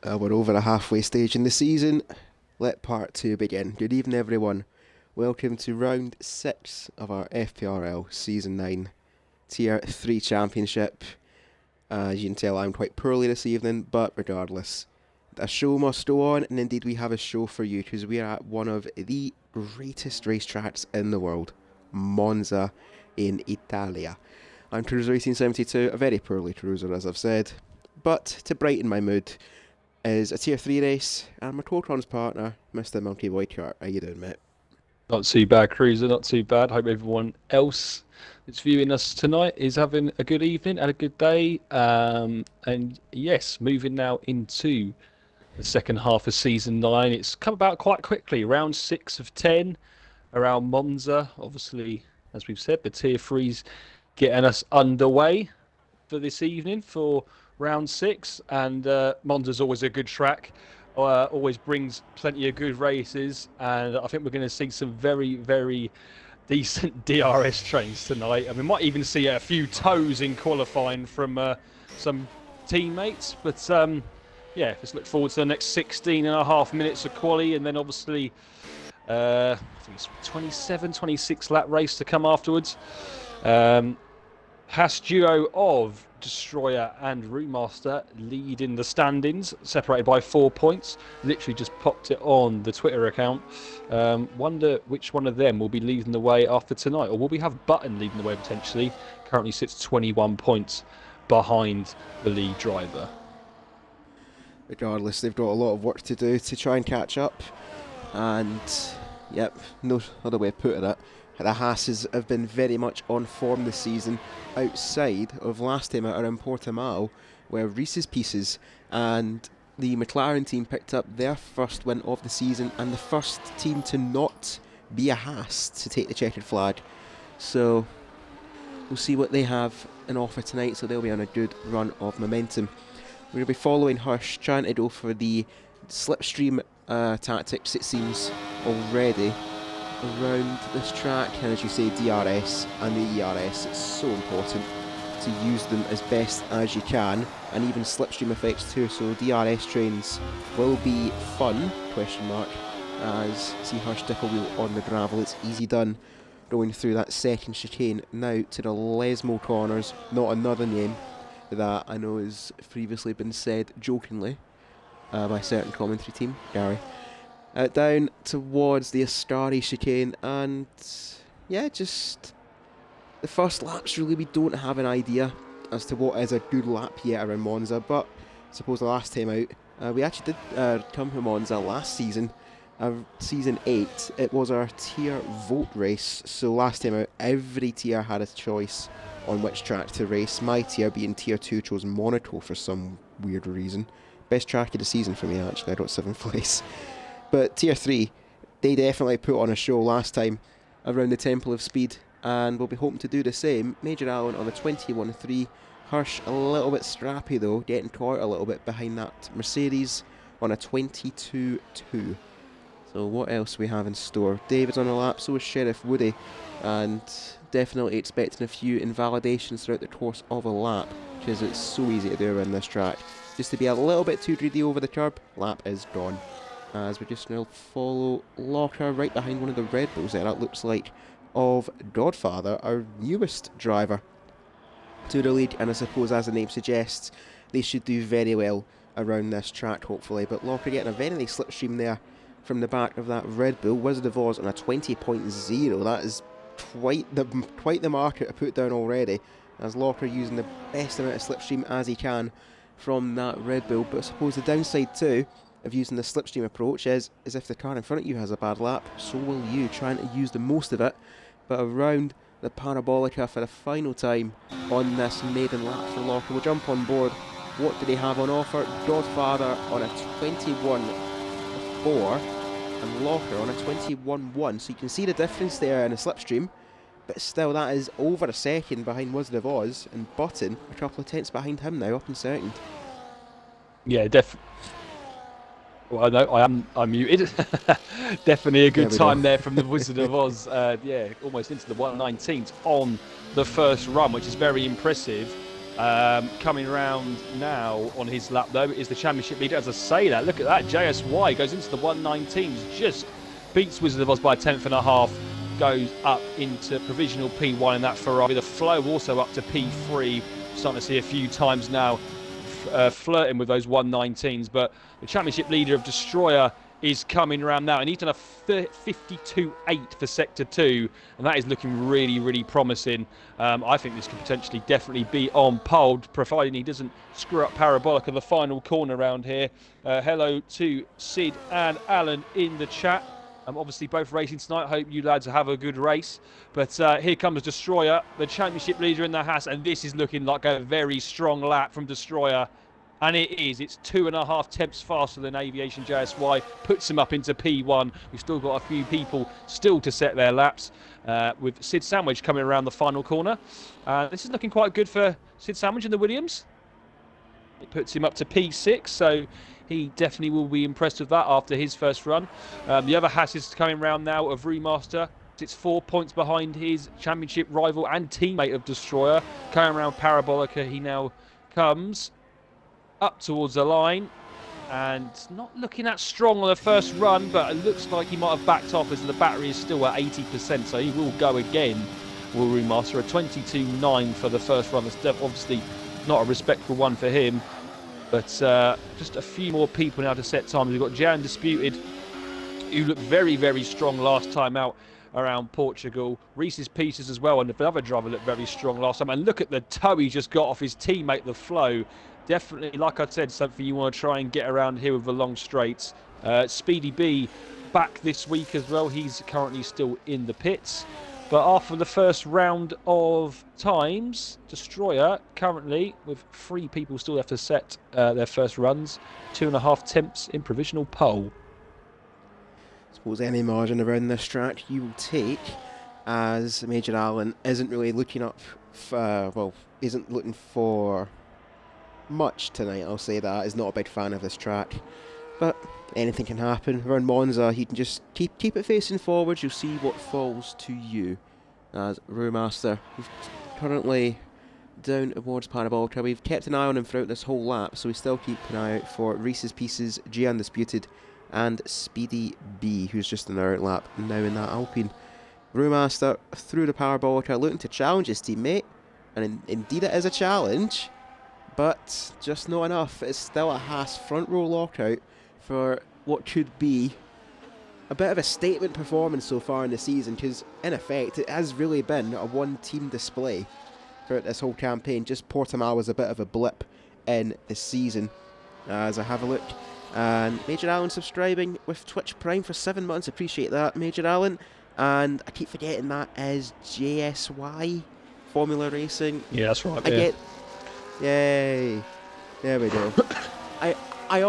We're over the halfway stage in the season. Let part two begin. Good evening, everyone. Welcome to round 6 of our FPRL Season 9 Tier 3 Championship. As you can tell, I'm quite poorly this evening, but regardless, a show must go on, and indeed we have a show for you because we are at one of the greatest racetracks in the world, Monza in Italia. I'm Cruiser 1872, a very poorly cruiser as I've said, but to brighten my mood is a Tier 3 race, and my co-trons partner, Mr. Monkey Boy Kurt. How you doing, mate? Not too bad, Cruiser, not too bad. Hope everyone else that's viewing us tonight is having a good evening and a good day. And yes, moving now into the second half of season 9. It's come about quite quickly. Round 6 of 10 around Monza. Obviously, as we've said, the Tier 3's getting us underway for this evening for round 6. And Monza's always a good track. Always brings plenty of good races, and I think we're going to see some very, very decent DRS trains tonight. And we might even see a few toes in qualifying from some teammates. But yeah, let's look forward to the next 16 and a half minutes of quali, and then obviously I think it's 27, 26 lap race to come afterwards. Haas duo of Destroyer and Remaster lead in the standings, separated by 4 points. Literally just popped it on the Twitter account. Wonder which one of them will be leading the way after tonight, or will we have Button leading the way potentially? Currently sits 21 points behind the lead driver. Regardless, they've got a lot of work to do to try and catch up, and yep, no other way of putting it. The Haas's have been very much on form this season, outside of last time at in Portimao, where Reese's Pieces and the McLaren team picked up their first win of the season, and the first team to not be a Haas to take the checkered flag. So we'll see what they have in offer tonight, so they'll be on a good run of momentum. We're going to be following Hirsch, trying to go for the slipstream tactics, it seems, already around this track, and as you say, DRS and the ERS, it's so important to use them as best as you can, and even slipstream effects too. So DRS trains will be fun, question mark, as see Hirsch dip a wheel on the gravel. It's easy done going through that second chicane now to the Lesmo corners, not another name that I know has previously been said jokingly by a certain commentary team, Gary. Down towards the Ascari chicane, and yeah, just the first laps really we don't have an idea as to what is a good lap yet around Monza, but I suppose the last time out, we actually did come to Monza last season, season 8, it was our tier vote race, so last time out every tier had a choice on which track to race. My tier, being tier 2, chose Monaco for some weird reason. Best track of the season for me actually, I got 7th place. But Tier 3, they definitely put on a show last time around the Temple of Speed, and we'll be hoping to do the same. Major Allen on a 21.3, Hirsch a little bit scrappy though, getting caught a little bit behind that Mercedes on a 22.2. So what else we have in store? David's on a lap, so is Sheriff Woody, and definitely expecting a few invalidations throughout the course of a lap, because it's so easy to do around this track. Just to be a little bit too greedy over the curb, lap is gone. As we just now follow Locker right behind one of the Red Bulls there, that looks like, of Godfather, our newest driver, to the lead. And I suppose, as the name suggests, they should do very well around this track, hopefully. But Locker getting a very nice slipstream there from the back of that Red Bull. Wizard of Oz on a 20.0. That is quite the marker to put down already, as Locker using the best amount of slipstream as he can from that Red Bull. But I suppose the downside too of using the slipstream approach is if the car in front of you has a bad lap, so will you, trying to use the most of it. But around the Parabolica for the final time on this maiden lap for Locker. We'll jump on board. What do they have on offer? Godfather on a 21.4 and Locker on a 21.1, so you can see the difference there in the slipstream, but still that is over a second behind Wizard of Oz, and Button a couple of tenths behind him now, up in second. Yeah, well, no, I'm muted. Definitely a good time there from the Wizard of Oz. Yeah, almost into the 119th on the first run, which is very impressive. Coming round now on his lap, though, is the championship leader. As I say that, look at that. JSY goes into the 119s, just beats Wizard of Oz by a tenth and a half, goes up into provisional P1 in that Ferrari. The Flow also up to P3. Starting to see a few times now flirting with those 119s, but the championship leader of Destroyer is coming around now, and he's done a 52.8 for Sector 2, and that is looking really, really promising. I think this could potentially definitely be on pole, providing he doesn't screw up Parabolic in the final corner round here. Hello to Sid and Alan in the chat. Obviously both racing tonight. Hope you lads have a good race. But here comes Destroyer, the championship leader in the Haas, and this is looking like a very strong lap from Destroyer. And it is. It's 2.5 tenths faster than Aviation JSY. Puts him up into P1. We've still got a few people still to set their laps, with Sid Sandwich coming around the final corner. This is looking quite good for Sid Sandwich and the Williams. It puts him up to P6, so he definitely will be impressed with that after his first run. The other Haas is coming round now of Remaster. It's 4 points behind his championship rival and teammate of Destroyer. Coming around Parabolica, he now comes up towards the line, and not looking that strong on the first run, but it looks like he might have backed off as the battery is still at 80%, so he will go again. Will Remaster a 22.9 for the first run. That's obviously not a respectful one for him, but just a few more people now to set times. We've got Jan Disputed, who looked very, very strong last time out around Portugal. Reese's Pieces as well, and the other driver looked very strong last time. And look at the toe he just got off his teammate, the Flow. Definitely, like I said, something you want to try and get around here with the long straights. Speedy B back this week as well. He's currently still in the pits. But after the first round of times, Destroyer currently, with 3 people still left to set their first runs, 2.5 tenths in provisional pole. I suppose any margin around this track you will take, as Major Allen isn't really looking up, isn't looking for much tonight, I'll say that. He's not a big fan of this track, but anything can happen. Around Monza, he can just keep it facing forwards. You'll see what falls to you. As Brewmaster, he's currently down towards Parabolica. We've kept an eye on him throughout this whole lap, so we still keep an eye out for Reese's Pieces, G Undisputed, and Speedy B, who's just in our lap now in that Alpine. Brewmaster through the Parabolica, looking to challenge his teammate, and indeed it is a challenge, but just not enough. It's still a Haas front row lockout for what could be a bit of a statement performance so far in the season, because in effect it has really been a one-team display throughout this whole campaign. Just Portimao was a bit of a blip in the season. As I have a look, and Major Allen subscribing with Twitch Prime for 7 months. Appreciate that, Major Allen. And I keep forgetting that is JSY Formula Racing. Yeah, that's right. Yay! There we go. I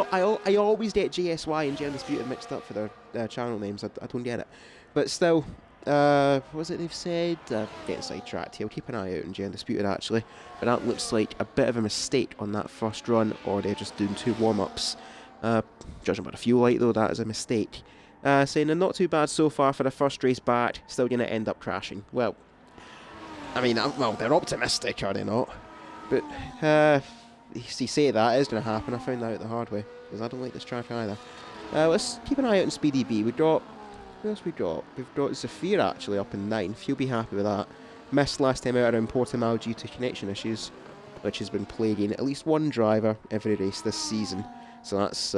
always get JSY and Gen Disputed mixed up for their channel names. I don't get it, but still, what was it they've said? Getting sidetracked here. We'll keep an eye out on Gen Disputed actually, but that looks like a bit of a mistake on that first run, or they're just doing 2 warm-ups. Judging by the fuel light though, that is a mistake. Saying they're not too bad so far for the first race back, still going to end up crashing. Well, I mean, they're optimistic, are they not? But you say that is going to happen. I found that out the hard way, because I don't like this track either. Let's keep an eye out on Speedy B. Who else we got? We've got Zafir actually up in 9th. He'll be happy with that. Missed last time out around Portimao due to connection issues, which has been plaguing at least one driver every race this season. So that's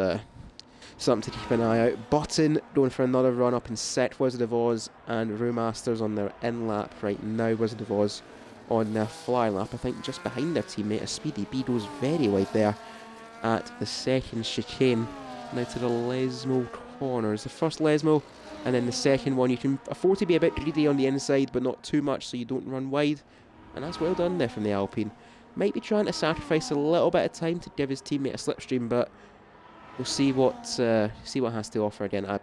something to keep an eye out. Button going for another run up in 6th. Wizard of Oz and Brewmasters on their in lap right now. Wizard of Oz on their fly lap, I think just behind their teammate. A Speedy B goes very wide there at the second chicane. Now to the Lesmo corners. The first Lesmo, and then the second one. You can afford to be a bit greedy on the inside, but not too much so you don't run wide. And that's well done there from the Alpine. Might be trying to sacrifice a little bit of time to give his teammate a slipstream, but we'll see what has to offer again.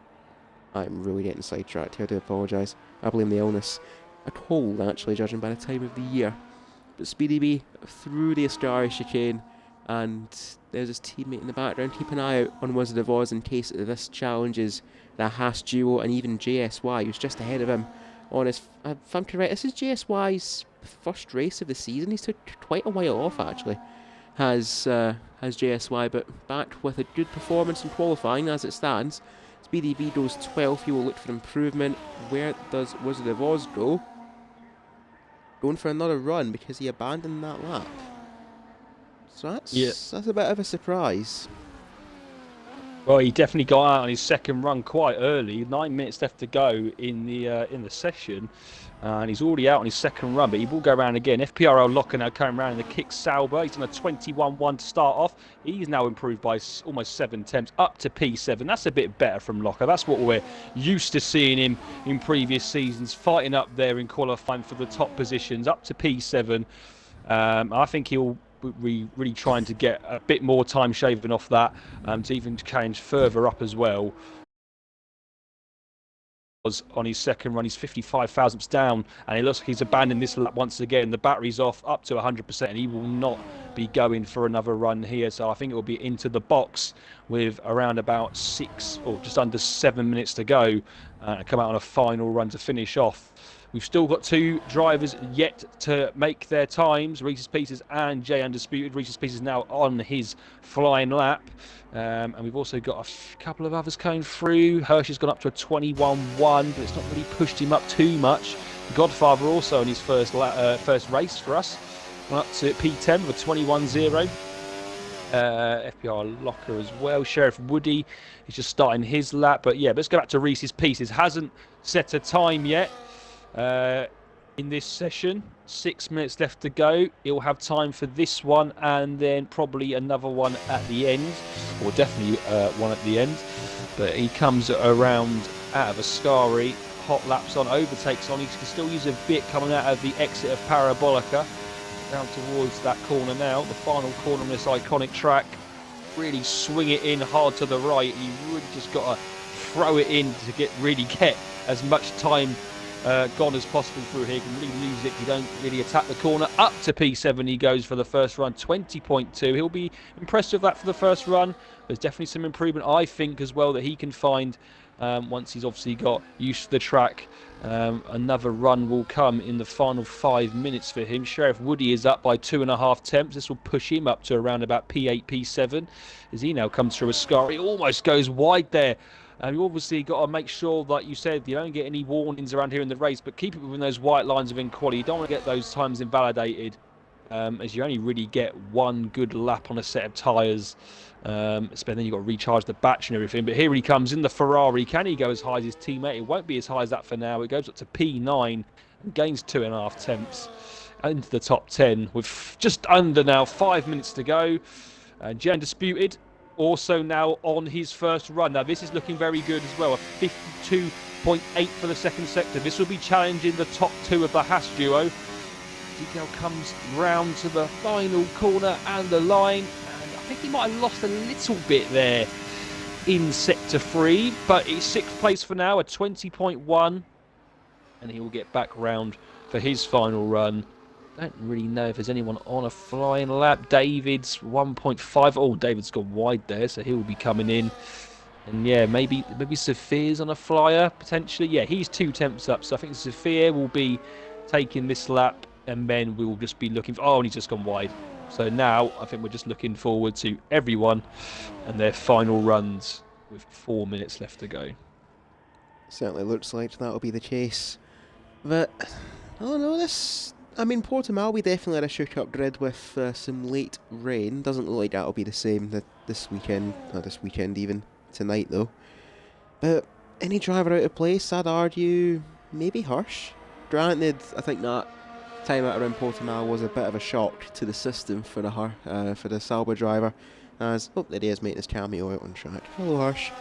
I'm really getting sidetracked here. I do apologise. I blame the illness. A cold, actually, judging by the time of the year. But Speedy B through the Ascari chicane, and there's his teammate in the background. Keep an eye out on Wizard of Oz in case this challenges the Haas duo and even JSY, who's just ahead of him on his. If I'm correct, this is JSY's first race of the season. He's took quite a while off actually. Has JSY, but back with a good performance in qualifying as it stands. Speedy Vito's 12th. He will look for improvement. Where does Wizard of Oz go? Going for another run because he abandoned that lap. So that's a bit of a surprise. Well, he definitely got out on his second run quite early. 9 minutes left to go in the session, and he's already out on his second run. But he will go around again. FPRL Locker now coming around in the kick Sauber. He's on a 21-1 to start off. He's now improved by almost 7 attempts up to P7. That's a bit better from Locker. That's what we're used to seeing him in previous seasons, fighting up there in qualifying for the top positions up to P7. I think he'll really trying to get a bit more time shaving off that to even change further up as well. On his second run, he's 55 thousandths down, and it looks like he's abandoned this lap once again. The battery's off up to 100%, and he will not be going for another run here. So I think it will be into the box with around about 6 or just under 7 minutes to go, come out on a final run to finish off. We've still got 2 drivers yet to make their times, Reese's Pieces and Jay Undisputed. Reese's Pieces now on his flying lap. And we've also got a couple of others coming through. Hirsch has gone up to a 21-1, but it's not really pushed him up too much. Godfather also on his first race for us. Went up to P10 with a 21-0. FPR Locker as well. Sheriff Woody is just starting his lap. But yeah, let's go back to Reese's Pieces. Hasn't set a time yet. In this session, 6 minutes left to go. He'll have time for this one and then probably another one at the end, or definitely one at the end. But he comes around out of Ascari, hot laps on, overtakes on. He can still use a bit coming out of the exit of Parabolica down towards that corner now, the final corner on this iconic track. Really swing it in hard to the right. You really just got to throw it in to really get as much time gone as possible through here. You can really lose it if you don't really attack the corner. Up to P7 he goes for the first run, 20.2. He'll be impressed with that for the first run. There's definitely some improvement, I think, as well, that he can find once he's obviously got used to the track. Another run will come in the final 5 minutes for him. Sheriff Woody is up by 2.5 temps. This will push him up to around about P8, P7 as he now comes through Ascari. Almost goes wide there. You obviously got to make sure, like you said, you don't get any warnings around here in the race, but keep it within those white lines of inequality. You don't want to get those times invalidated, as you only really get one good lap on a set of tyres. Then you've got to recharge the battery and everything. But here he comes in the Ferrari. Can he go as high as his teammate? It won't be as high as that for now. It goes up to P9 and gains 2.5 temps into the top 10 with just under now 5 minutes to go. Jay Undisputed also now on his first run. Now this is looking very good as well, a 52.8 for the second sector. This will be challenging the top 2 of the Haas duo. Now comes round to the final corner and the line, and I think he might have lost a little bit there in sector 3, but it's 6th place for now, a 20.1, and he will get back round for his final run. Don't really know if there's anyone on a flying lap. David's 1.5. Oh, David's gone wide there, so he'll be coming in. And yeah, maybe Sophia's on a flyer potentially. Yeah, he's 2 temps up, so I think Sophia will be taking this lap, and then we will just be looking for. Oh, and he's just gone wide. So now I think we're just looking forward to everyone and their final runs with 4 minutes left to go. Certainly looks like that'll be the case. But I don't know this. I mean, Portimao, we definitely had a shook-up grid with some late rain. Doesn't look like that'll be the same this weekend, not this weekend even, tonight though. But any driver out of place, I'd argue, maybe Hirsch. Granted, I think that time out around Portimao was a bit of a shock to the system for the Sauber driver. As, oh, there he is making his cameo out on track. Hello, Hirsch.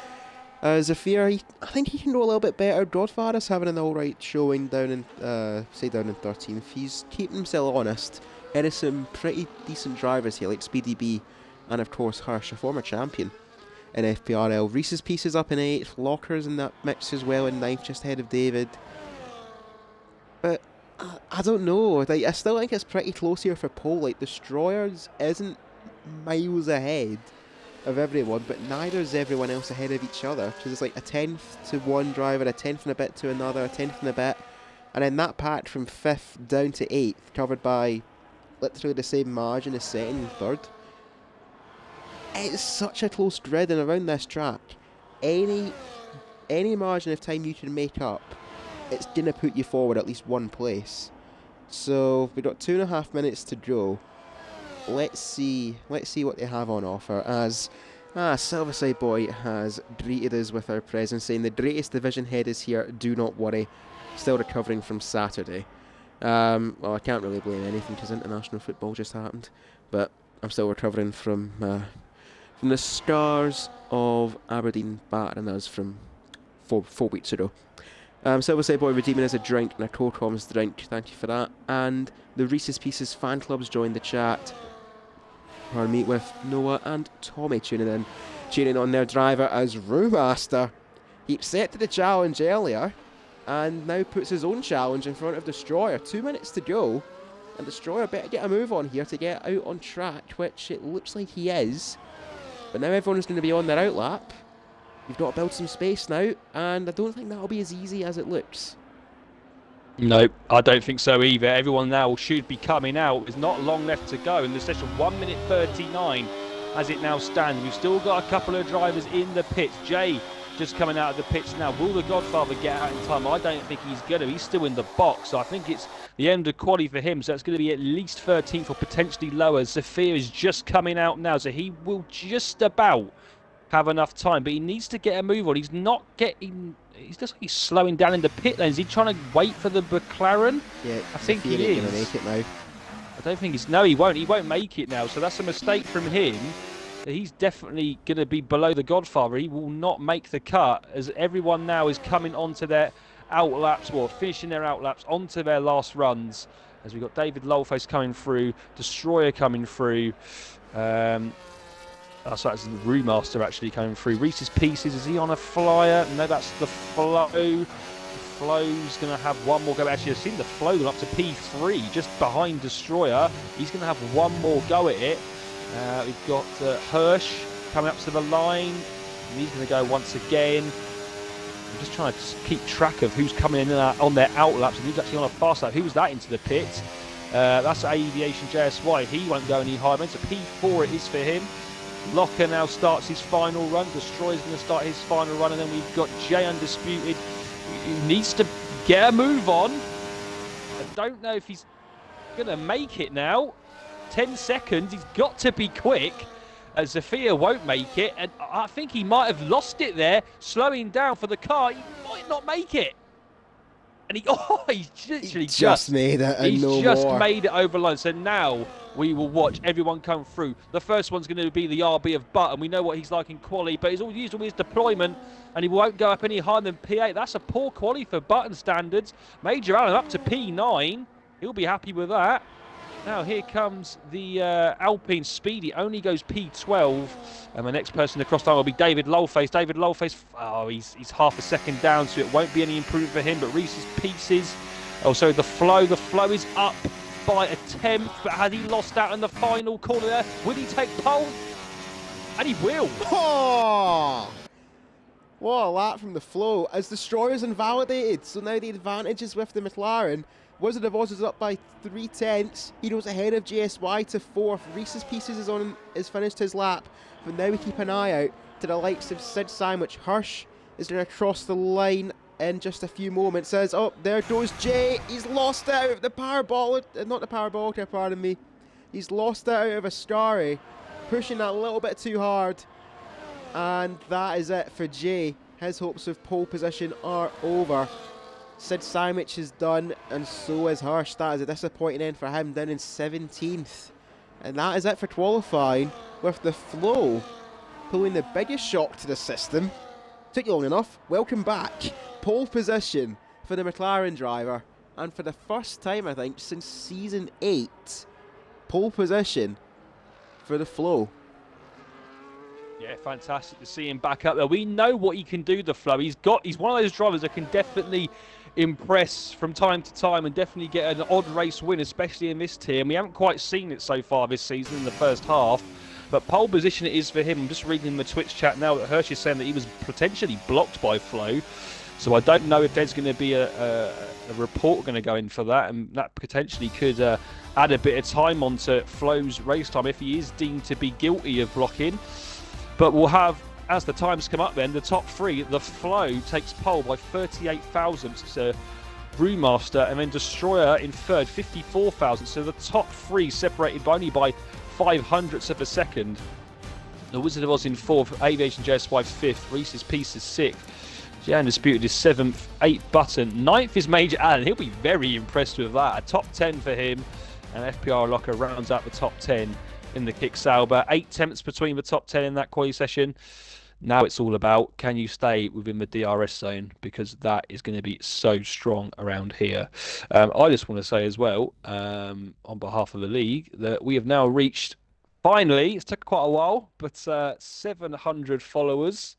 Zafir, I think he can go a little bit better. Godfather's having an alright showing down in 13th. He's keeping himself honest. There is some pretty decent drivers here, like Speedy B, and of course Hirsch, a former champion in FPRL. Reese's Pieces up in 8th. Locker's in that mix as well in 9th, just ahead of David. But I don't know. Like, I still think it's pretty close here for pole. Like, Destroyers isn't miles ahead of everyone, but neither is everyone else ahead of each other, because it's like a 10th to one driver, a 10th and a bit to another, a 10th and a bit, And then that patch from 5th down to 8th, covered by literally the same margin as 2nd and 3rd. It's such a close grid, and around this track, any margin of time you can make up, it's going to put you forward at least one place. So we've got 2.5 minutes to go. Let's see what they have on offer, as Silverside Boy has greeted us with our presence, saying the greatest division head is here, do not worry. Still recovering from Saturday. Well, I can't really blame anything because international football just happened, but I'm still recovering from the scars of Aberdeen battering us from four weeks ago. Silverside Boy redeeming us a drink and a Co-Com's drink, thank you for that. And the Reese's Pieces fan clubs joined the chat. Pardon me, with Noah and Tommy tuning on their driver as Brewmaster. He accepted the challenge earlier and now puts his own challenge in front of Destroyer. 2 minutes to go, and Destroyer better get a move on here to get out on track, which it looks like he is. But now everyone's going to be on their outlap. You've got to build some space now, and I don't think that'll be as easy as it looks. No, I don't think so either. Everyone now should be coming out. There's not long left to go in the session. 1 minute 39 as it now stands. We've still got a couple of drivers in the pits. Jay just coming out of the pits now. Will the Godfather get out in time? I don't think he's going to. He's still in the box. So I think it's the end of quali for him. So it's going to be at least 13th or potentially lower. Sophia is just coming out now. So he will just about have enough time. But he needs to get a move on. He's not getting... He's slowing down in the pit lane. Is he trying to wait for the McLaren? Yeah, I think he is. Going to make it now. I don't think he's... No, he won't. He won't make it now. So that's a mistake from him. He's definitely going to be below the Godfather. He will not make the cut, as everyone now is coming onto their outlaps, or finishing their outlaps onto their last runs. As we've got David Lolface coming through, Destroyer coming through. So that's the Brewmaster actually coming through. Reese's Pieces, is he on a flyer? No, that's the Flow. The Flow's going to have one more go. Actually, I've seen the Flow going up to P3, just behind Destroyer. He's going to have one more go at it. We've got Hirsch coming up to the line. And he's going to go once again. I'm just trying to keep track of who's coming in on their outlaps and who's actually on a fast lap. Who was that into the pit? That's Aviation JSY. He won't go any higher. It's a P4 it is for him. Locker now starts his final run. Destroyer's going to start his final run. And then we've got Jay Undisputed. He needs to get a move on. I don't know if he's going to make it now. 10 seconds. He's got to be quick. Zafir won't make it. And I think he might have lost it there. Slowing down for the car. He might not make it. And he's literally just made it. He's just made it over line. So now we will watch everyone come through. The first one's going to be the RB of Button. We know what he's like in quali, but he's all used all his deployment, and he won't go up any higher than P8. That's a poor quali for Button standards. Major Allen up to P9. He'll be happy with that. Now here comes the Alpine Speedy, only goes P12, and the next person across the line will be David Lolface. David Lolface, he's half a second down, so it won't be any improvement for him, but Reese's Pieces, also the Flow is up by a 10th, but had he lost out in the final corner there? Will he take pole? And he will. Oh! What a lap from the Flow, as Destroyer's invalidated, so now the advantage is with the McLaren. Wizard of Oz is up by 3/10. Heroes ahead of JSY to 4th. Reese's Pieces is finished his lap, but now we keep an eye out to the likes of Sid Sandwich. Hirsch is going to cross the line in just a few moments. As there goes Jay. He's lost out of the parabolic, pardon me. He's lost out of a Starry, pushing that a little bit too hard, and that is it for Jay. His hopes of pole position are over. Sid Sandwich is done, and so is Hirsch. That is a disappointing end for him, down in 17th. And that is it for qualifying, with the Flow pulling the biggest shock to the system. Took you long enough. Welcome back. Pole position for the McLaren driver, and for the first time, I think, since Season 8, pole position for the Flow. Yeah, fantastic to see him back up there. We know what he can do, the Flow. He's one of those drivers that can definitely impress from time to time and definitely get an odd race win, especially in this tier. And we haven't quite seen it so far this season in the first half. But pole position it is for him. I'm just reading in the Twitch chat now that Hirsch is saying that he was potentially blocked by Flow. So I don't know if there's going to be a report going to go in for that, and that potentially could add a bit of time onto Flo's race time if he is deemed to be guilty of blocking. But we'll have, as the times come up then, the top three. The Flo takes pole by 38 thousandths to Brewmaster, and then Destroyer in third, 54 thousandths. So the top three separated by only by 500ths of a second. The Wizard of Oz in fourth, Aviation JS5 fifth, Reese's Pieces sixth, Jan Disputed is seventh, 8 Button, ninth is Major Allen. He'll be very impressed with that. A top 10 for him, and FPR Locker rounds out the top 10 in the Kick Sauber. 8 tenths between the top 10 in that quali session. Now it's all about, can you stay within the DRS zone, because that is going to be so strong around here. I just want to say as well, on behalf of the league, that we have now reached, finally, it's taken quite a while, but 700 followers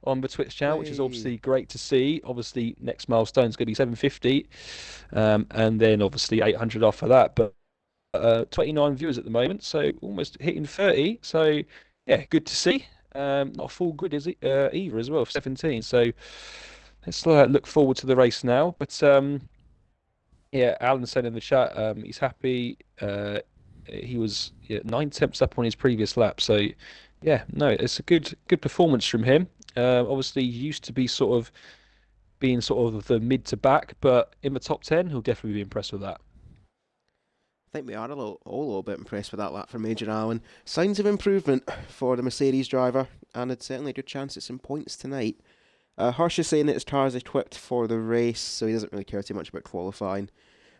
on the Twitch channel, which is obviously great to see. Obviously, next milestone is going to be 750, and then obviously 800 after that. But 29 viewers at the moment, so almost hitting 30. So yeah, good to see. Not a full grid is it, either as well, 17. So let's look forward to the race now. But yeah, Alan said in the chat he's happy. He was 9 tenths up on his previous lap. So yeah, no, it's a good performance from him. Obviously, he used to be sort of being sort of the mid to back, but in the top 10, he'll definitely be impressed with that. I think we are all a little bit impressed with that lap from Major Allen. Signs of improvement for the Mercedes driver, and it's certainly a good chance at some points tonight. Hirsch is saying that his tyres are equipped for the race, so he doesn't really care too much about qualifying.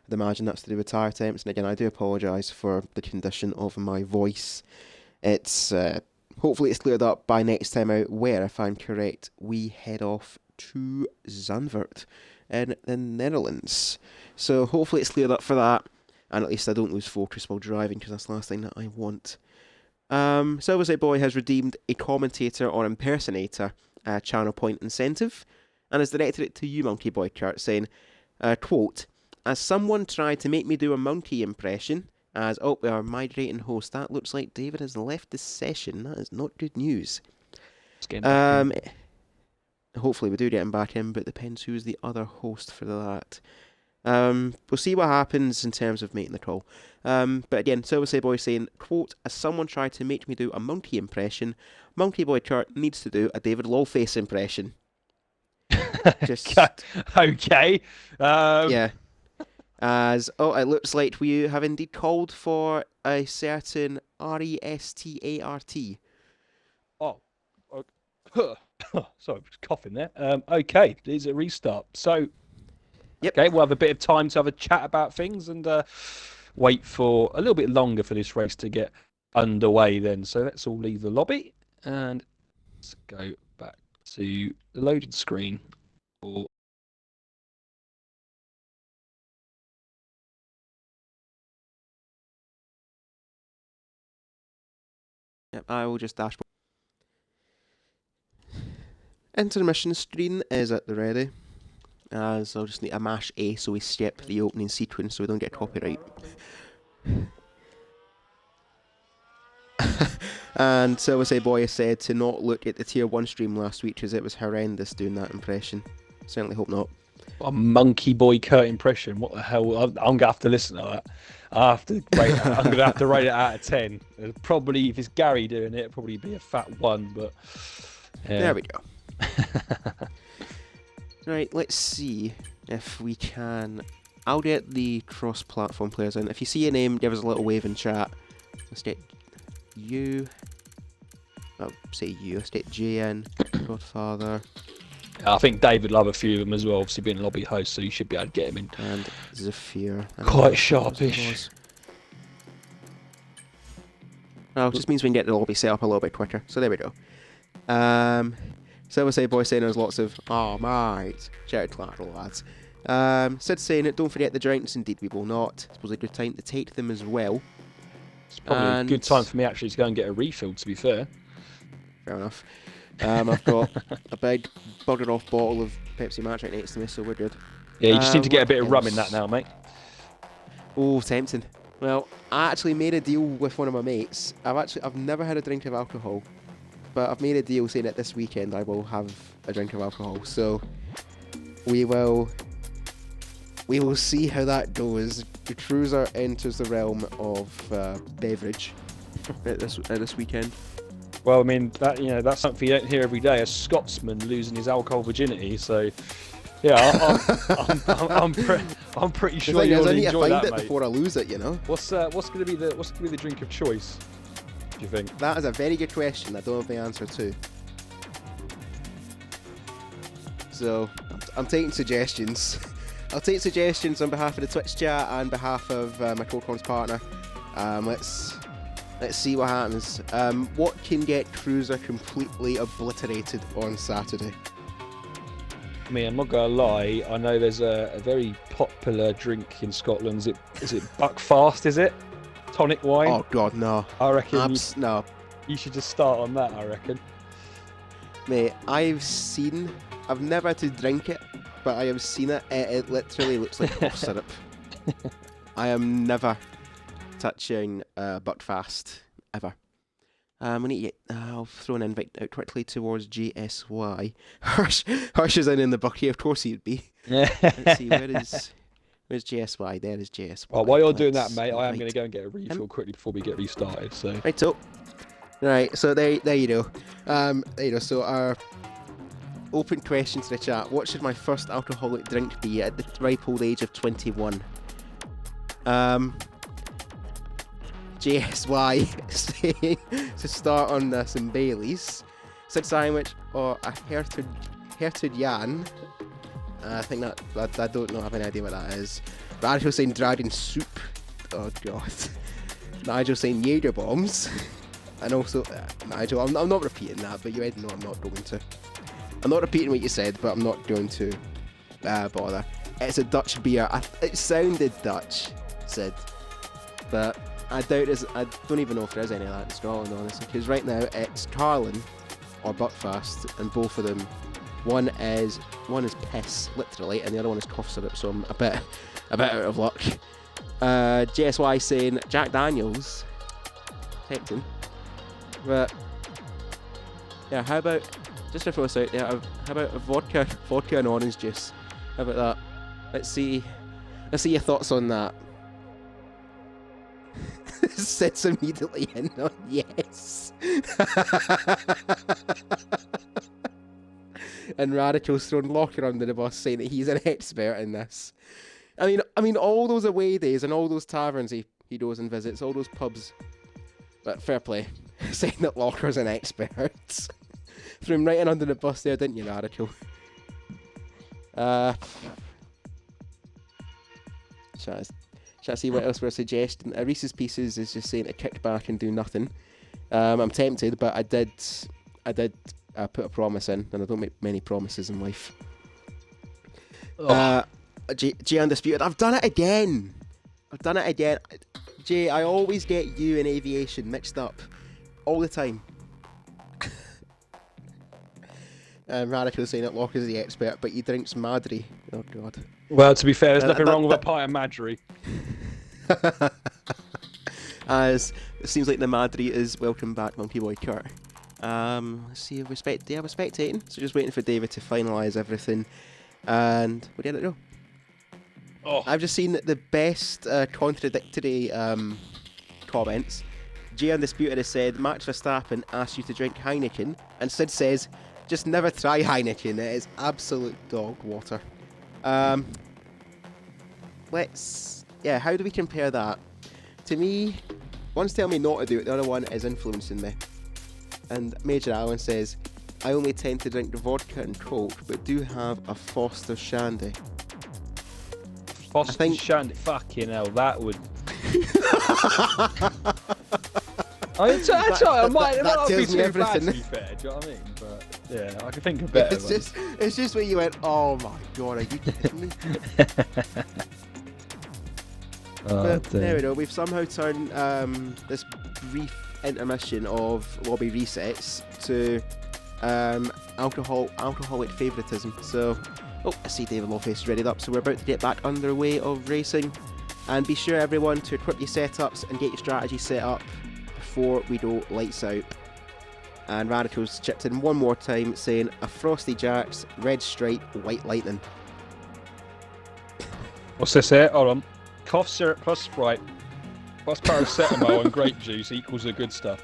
I'd imagine that's to do with tyre temps, and again, I do apologise for the condition of my voice. It's hopefully it's cleared up by next time out, where, if I'm correct, we head off to Zandvoort in the Netherlands. So hopefully it's cleared up for that, and at least I don't lose focus while driving, because that's the last thing that I want. Silver Boy has redeemed a commentator or impersonator channel point incentive, and has directed it to you, Monkey Boy Kurt, saying, quote, "As someone tried to make me do a monkey impression, as, oh, we are migrating host, that looks like David has left the session. That is not good news." Hopefully we do get him back in, but it depends who's the other host for that. We'll see what happens in terms of making the call. But again, Silver Boy saying, quote, "As someone tried to make me do a monkey impression, Monkey Boy Kurt needs to do a David Lawface impression." Just okay. Yeah. As, oh, it looks like we have indeed called for a certain Restart. Oh, sorry, just coughing there. Okay, there's a restart. So, yep. Okay, we'll have a bit of time to have a chat about things and wait for a little bit longer for this race to get underway then. So let's all leave the lobby and let's go back to the loaded screen. Yep, I will just dashboard. Intermission screen is at the ready. As I'll just need a mash A so we skip the opening sequence so we don't get copyright. And Silver Boy has said to not look at the tier 1 stream last week because it was horrendous doing that impression. Certainly hope not. A Monkey Boy Kurt impression. What the hell? I'm going to have to listen to that. I'm going to have to rate it out of 10. Probably, if it's Gary doing it, it'll probably be a fat 1. But there we go. Right, let's see if we can. I'll get the cross-platform players in. If you see a name, give us a little wave in chat. Let's get you. I'll say you. Let's get J in. Godfather. I think David will have a few of them as well, obviously being a lobby host, so you should be able to get him in. And Zafir. Quite sharpish. Oh, it just means we can get the lobby set up a little bit quicker. So there we go. Silver Boy saying there's lots of, oh mate, shout out collateral lads. Sid saying it, don't forget the drinks, indeed we will not. I suppose a good time to take them as well. It's probably a good time for me actually to go and get a refill, to be fair. Fair enough. I've got a big buggered off bottle of Pepsi Max right next to me, so we're good. Yeah, you just need to get a bit of rum in that now, mate. Oh, tempting. Well, I actually made a deal with one of my mates. I've never had a drink of alcohol, but I've made a deal saying that this weekend I will have a drink of alcohol. So we will see how that goes. The Cruiser enters the realm of beverage at this weekend. Well, I mean, that's something you don't hear every day, a Scotsman losing his alcohol virginity, so... Yeah, I'm pretty sure you'll I need enjoy to find that, it mate. before I lose it, you know. What's going to be the drink of choice? Do you think? That is a very good question. I don't have the answer to. So I'm taking suggestions. I'll take suggestions on behalf of the Twitch chat and on behalf of my co-comms partner. Let's see what happens. What can get Cruiser completely obliterated on Saturday? I mean, I'm not gonna lie. I know there's a very popular drink in Scotland. Is it Buckfast? Is it tonic wine? Oh God, no! I reckon no. You should just start on that. I reckon. Mate, I've never had to drink it, but I have seen it. It literally looks like cough syrup. I am never touching Buckfast ever. We need to get, I'll throw an invite out quickly towards JSY. Hirsch is in the bucket, of course he'd be. Let's see, where's JSY? There is JSY. Well, while you're doing that, mate, I am going to go and get a refill quickly before we get restarted. So. Right, so there you go. There you go. So our open question to the chat: what should my first alcoholic drink be at the ripe old age of 21? JSY saying to start on some Baileys, Sid sandwich, or a Hertog Jan. I think that I don't know, have any idea what that is. Nigel saying dragon soup. Oh God. Nigel saying Jaeger bombs. And also, Nigel, I'm not repeating that, but you already know I'm not going to. I'm not repeating what you said, but I'm not going to bother. It's a Dutch beer. It sounded Dutch, Sid, but I doubt I don't even know if there's any of that in Scotland, honestly, because right now it's Carlin or Buckfast, and both of them, one is piss, literally, and the other one is cough syrup, so I'm a bit out of luck. JSY saying Jack Daniels, tempting, but yeah, how about, just to throw this out there, how about a vodka and orange juice? How about that? Let's see your thoughts on that. Sits immediately in on yes. And Radical's thrown Locker under the bus, saying that he's an expert in this. I mean, all those away days and all those taverns he goes and visits, all those pubs. But fair play, saying that Locker's an expert. Threw him right in under the bus there, didn't you, Radical? Shall I see what else we're suggesting? Reese's Pieces is just saying to kick back and do nothing. I'm tempted, but I did put a promise in, and I don't make many promises in life. Jay Undisputed, I've done it again. Jay, I always get you and aviation mixed up all the time. Radical saying that Locke is the expert, but he drinks Madri. Oh God. Well, to be fair, there's nothing wrong with a pint of Madri. As it seems like the Madri is welcome back, Monkey Boy Kurt. Let's see if we're spectating. So just waiting for David to finalise everything, and where did it go? Oh. I've just seen the best contradictory comments. Jay Undisputed has said Max Verstappen asked you to drink Heineken, and Sid says just never try Heineken. It is absolute dog water. How do we compare that? To me, one's telling me not to do it, the other one is influencing me. And Major Allen says, I only tend to drink vodka and Coke, but do have a Foster Shandy. Foster Shandy? Fucking hell, that would... I might not be too bad, to be fair, do you know what I mean? But yeah, I can think of better ones. It's just where you went, oh my God, are you kidding me? But there we go, we've somehow turned this brief intermission of lobby resets to alcoholic favouritism. So, I see David Lawface readied up, so we're about to get back underway of racing. And be sure, everyone, to equip your setups and get your strategy set up before we go lights out. And Radicals chipped in one more time saying a Frosty Jacks, Red Stripe, White Lightning. What's this here? Hold on. Cough syrup plus Sprite plus paracetamol and grape juice equals the good stuff.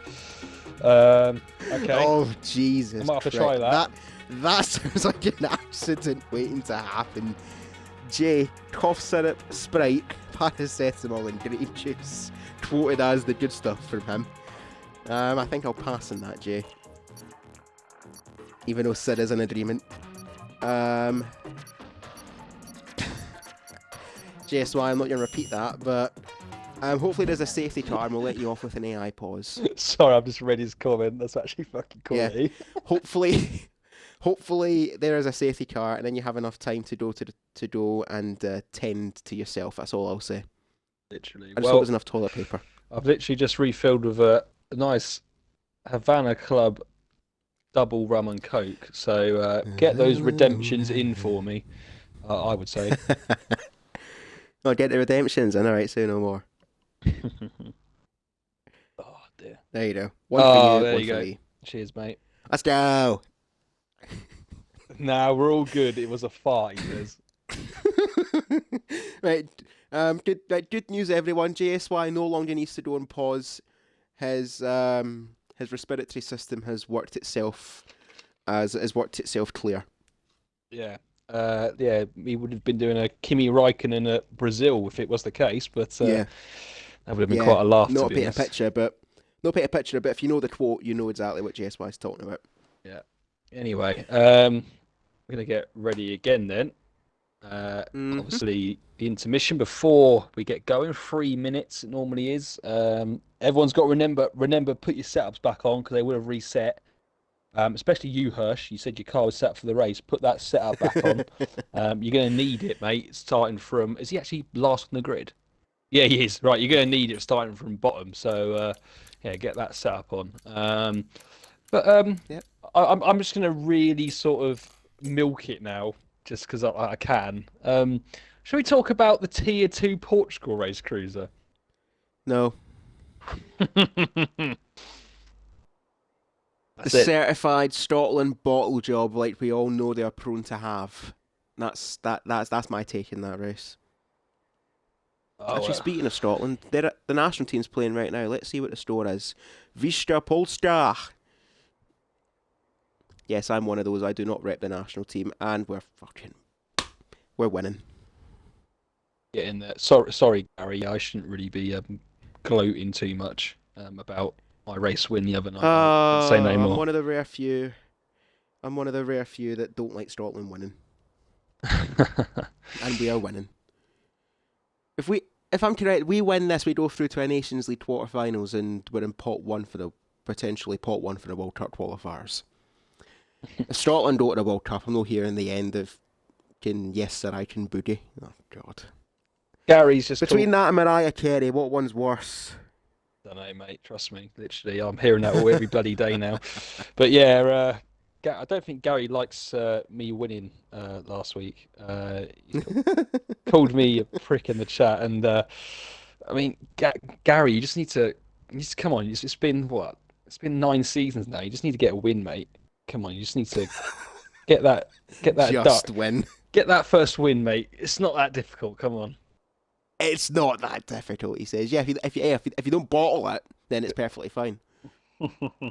Okay. Oh, Jesus I might have to Christ. try that. That sounds like an accident waiting to happen. Jay, cough syrup, Sprite, paracetamol and grape juice. Quoted as the good stuff from him. I think I'll pass on that, Jay. Even though Sid is in agreement. Jay, so I'm not going to repeat that, but hopefully there's a safety car and we'll let you off with an AI pause. Sorry, I've just read his comment. That's actually fucking quality. Yeah. Hopefully there is a safety car and then you have enough time to go and tend to yourself. That's all I'll say. Literally. I just hope there's enough toilet paper. I've literally just refilled with a nice Havana Club double rum and coke. So get those redemptions in for me, I would say. I'll get the redemptions in. All right, say no more. Oh, dear. There you go. One for you, there one you for go. me. Cheers, mate. Let's go. Nah, we're all good. It was a fart, he says. Right. Good news, everyone. JSY no longer needs to go on pause. His respiratory system has worked itself clear. Yeah. Yeah, he would have been doing a Kimi Raikkonen at Brazil if it was the case, but that would have been quite a laugh. Not paint a picture, but if you know the quote, you know exactly what JSY is talking about. Yeah. Anyway, we're gonna get ready again then. Obviously, the intermission before we get going, 3 minutes it normally is. Everyone's got to remember put your setups back on because they would have reset. Especially you, Hirsch. You said your car was set up for the race. Put that setup back on. You're going to need it, mate. Starting from... Is he actually last on the grid? Yeah, he is. Right, you're going to need it starting from bottom. So, yeah, get that set up on. Yep. I'm just going to really sort of milk it now, just because I can. Shall we talk about the Tier 2 Portugal race cruiser? No. That's the it. certified Scotland bottle job, like we all know they are prone to have. That's my take in that race. Actually, speaking of Scotland, the national team's playing right now. Let's see what the score is. Vista Polska. Yes, I'm one of those. I do not rep the national team, and we're winning. Get in there. Sorry, Gary. I shouldn't really be gloating too much about my race win the other night. Say no more. I'm one of the rare few that don't like Scotland winning. And we are winning. If I'm correct, we win this, we go through to a Nations League quarterfinals, and we're in potentially pot one for the World Cup qualifiers. If Scotland go to the World Cup, I'm not hearing the end of yes sir, I can boogie. Oh God. Gary's just between that and Mariah Carey, what one's worse? I don't know, mate. Trust me. Literally, I'm hearing that every bloody day now. But yeah, I don't think Gary likes me winning last week. He called me a prick in the chat, and I mean, Gary, you just need to come on. It's been what? It's been 9 seasons now. You just need to get a win, mate. Come on, you just need to get that just win. Get that first win, mate. It's not that difficult. Come on. It's not that difficult, he says. Yeah, if you don't bottle it, then it's perfectly fine.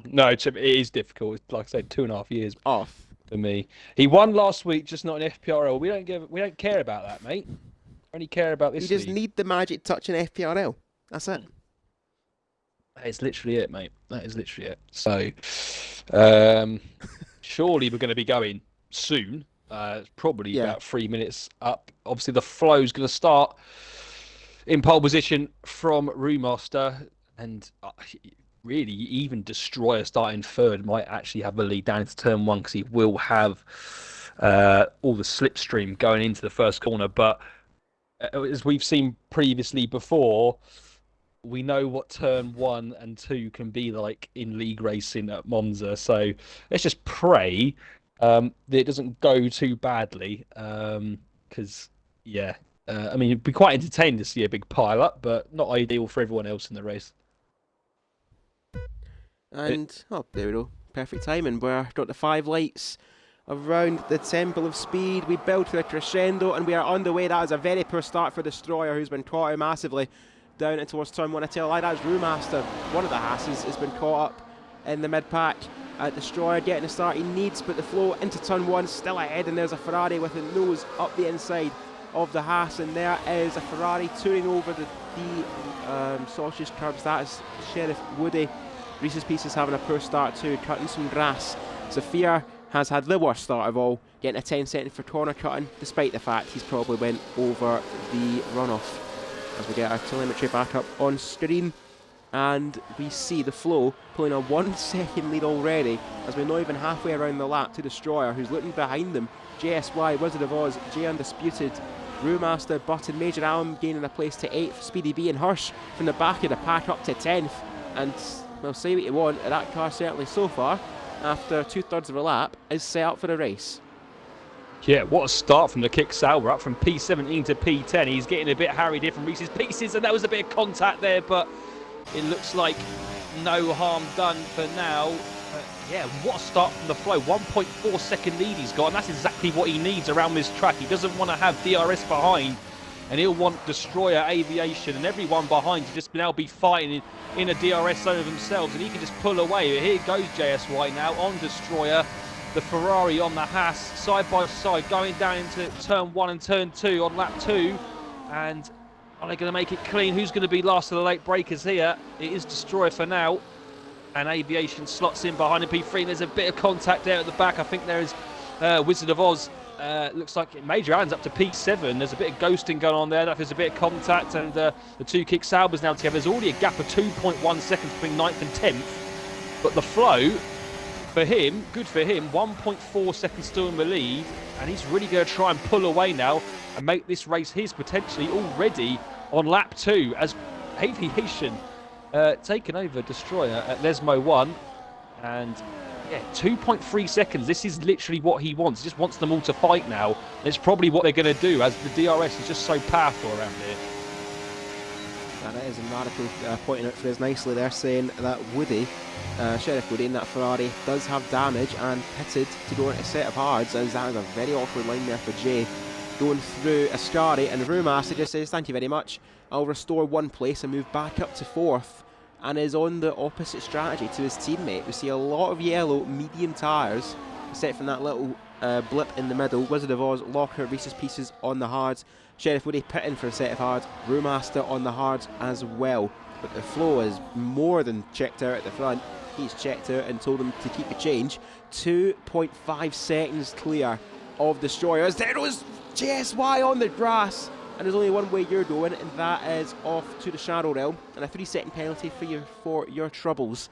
No, it is difficult. It's, like I said, 2.5 years off for me. He won last week, just not in FPRL. We don't care about that, mate. We only care about this. You just need the magic touch in FPRL. That's it. That is literally it, mate. That is literally it. So, surely we're going to be going soon. Probably about 3 minutes up. Obviously, the flow's going to start in pole position from Remaster, and really even Destroyer starting third might actually have the lead down into turn 1 because he will have all the slipstream going into the first corner. But as we've seen previously before, we know what turn 1 and 2 can be like in league racing at Monza. So let's just pray that it doesn't go too badly, because I mean, it'd be quite entertaining to see a big pile-up, but not ideal for everyone else in the race. And, there we go. Perfect timing. We've got the 5 lights around the Temple of Speed. We build to a crescendo and we are on the way. That is a very poor start for Destroyer, who's been caught out massively down and towards turn 1. I tell you, that's Brewmaster, one of the Hasses, has been caught up in the mid-pack. Destroyer getting the start he needs, but the flow into turn 1 still ahead, and there's a Ferrari with a nose up the inside of the Haas, and there is a Ferrari touring over the sausage curbs. That is Sheriff Woody. Reese's Pieces having a poor start too, cutting some grass. Zafir has had the worst start of all, getting a 10 second for corner cutting, despite the fact he's probably went over the runoff. As we get our telemetry back up on screen, and we see the flow pulling a 1 second lead already, as we're not even halfway around the lap to Destroyer, who's looking behind them. JSY, Wizard of Oz, J Undisputed, Brewmaster, Button, Major Allen gaining a place to 8th, Speedy B and Hirsch from the back of the pack up to 10th. And, well, say what you want, that car certainly so far, after 2/3 of a lap, is set up for a race. Yeah, what a start from the kick Sauber, up from P17 to P10. He's getting a bit harried here from Reese's Pieces, and that was a bit of contact there, but it looks like no harm done for now. Yeah, what a start from the flow. 1.4 second lead he's got, and that's exactly what he needs around this track. He doesn't want to have DRS behind, and he'll want Destroyer, Aviation, and everyone behind to just now be fighting in a DRS zone of themselves, and he can just pull away. Here goes JSY now on Destroyer. The Ferrari on the Haas, side by side, going down into turn 1 and turn 2 on lap 2. And are they going to make it clean? Who's going to be last of the late breakers here? It is Destroyer for now. And Aviation slots in behind the P3. And there's a bit of contact there at the back. I think there is Wizard of Oz. Looks like Major Allen's up to P7. There's a bit of ghosting going on there. There's a bit of contact. And the two kick Saubers now together. There's already a gap of 2.1 seconds between 9th and 10th. But the flow, for him, good for him, 1.4 seconds still in the lead, and he's really going to try and pull away now and make this race his potentially already on lap 2 as Aviation taken over Destroyer at Lesmo 1. And yeah, 2.3 seconds. This is literally what he wants. He just wants them all to fight now. And it's probably what they're going to do, as the DRS is just so powerful around here. And it is, and Radical pointing out for us nicely there, saying that Woody, Sheriff Woody in that Ferrari, does have damage and pitted to go into a set of hards, as that is a very awkward line there for Jay. Going through Ascari, and Brewmaster just says, thank you very much, I'll restore 1 place and move back up to 4th, and is on the opposite strategy to his teammate. We see a lot of yellow medium tyres, except from that little blip in the middle. Wizard of Oz, Locker, Reese's Pieces on the hards. Sheriff Woody pitting for a set of hards. Brewmaster on the hards as well. But the flow is more than checked out at the front. He's checked out and told them to keep the change. 2.5 seconds clear of Destroyers. There was JSY on the grass. And there's only one way you're going, and that is off to the Shadow Realm. And a 3-second penalty for your troubles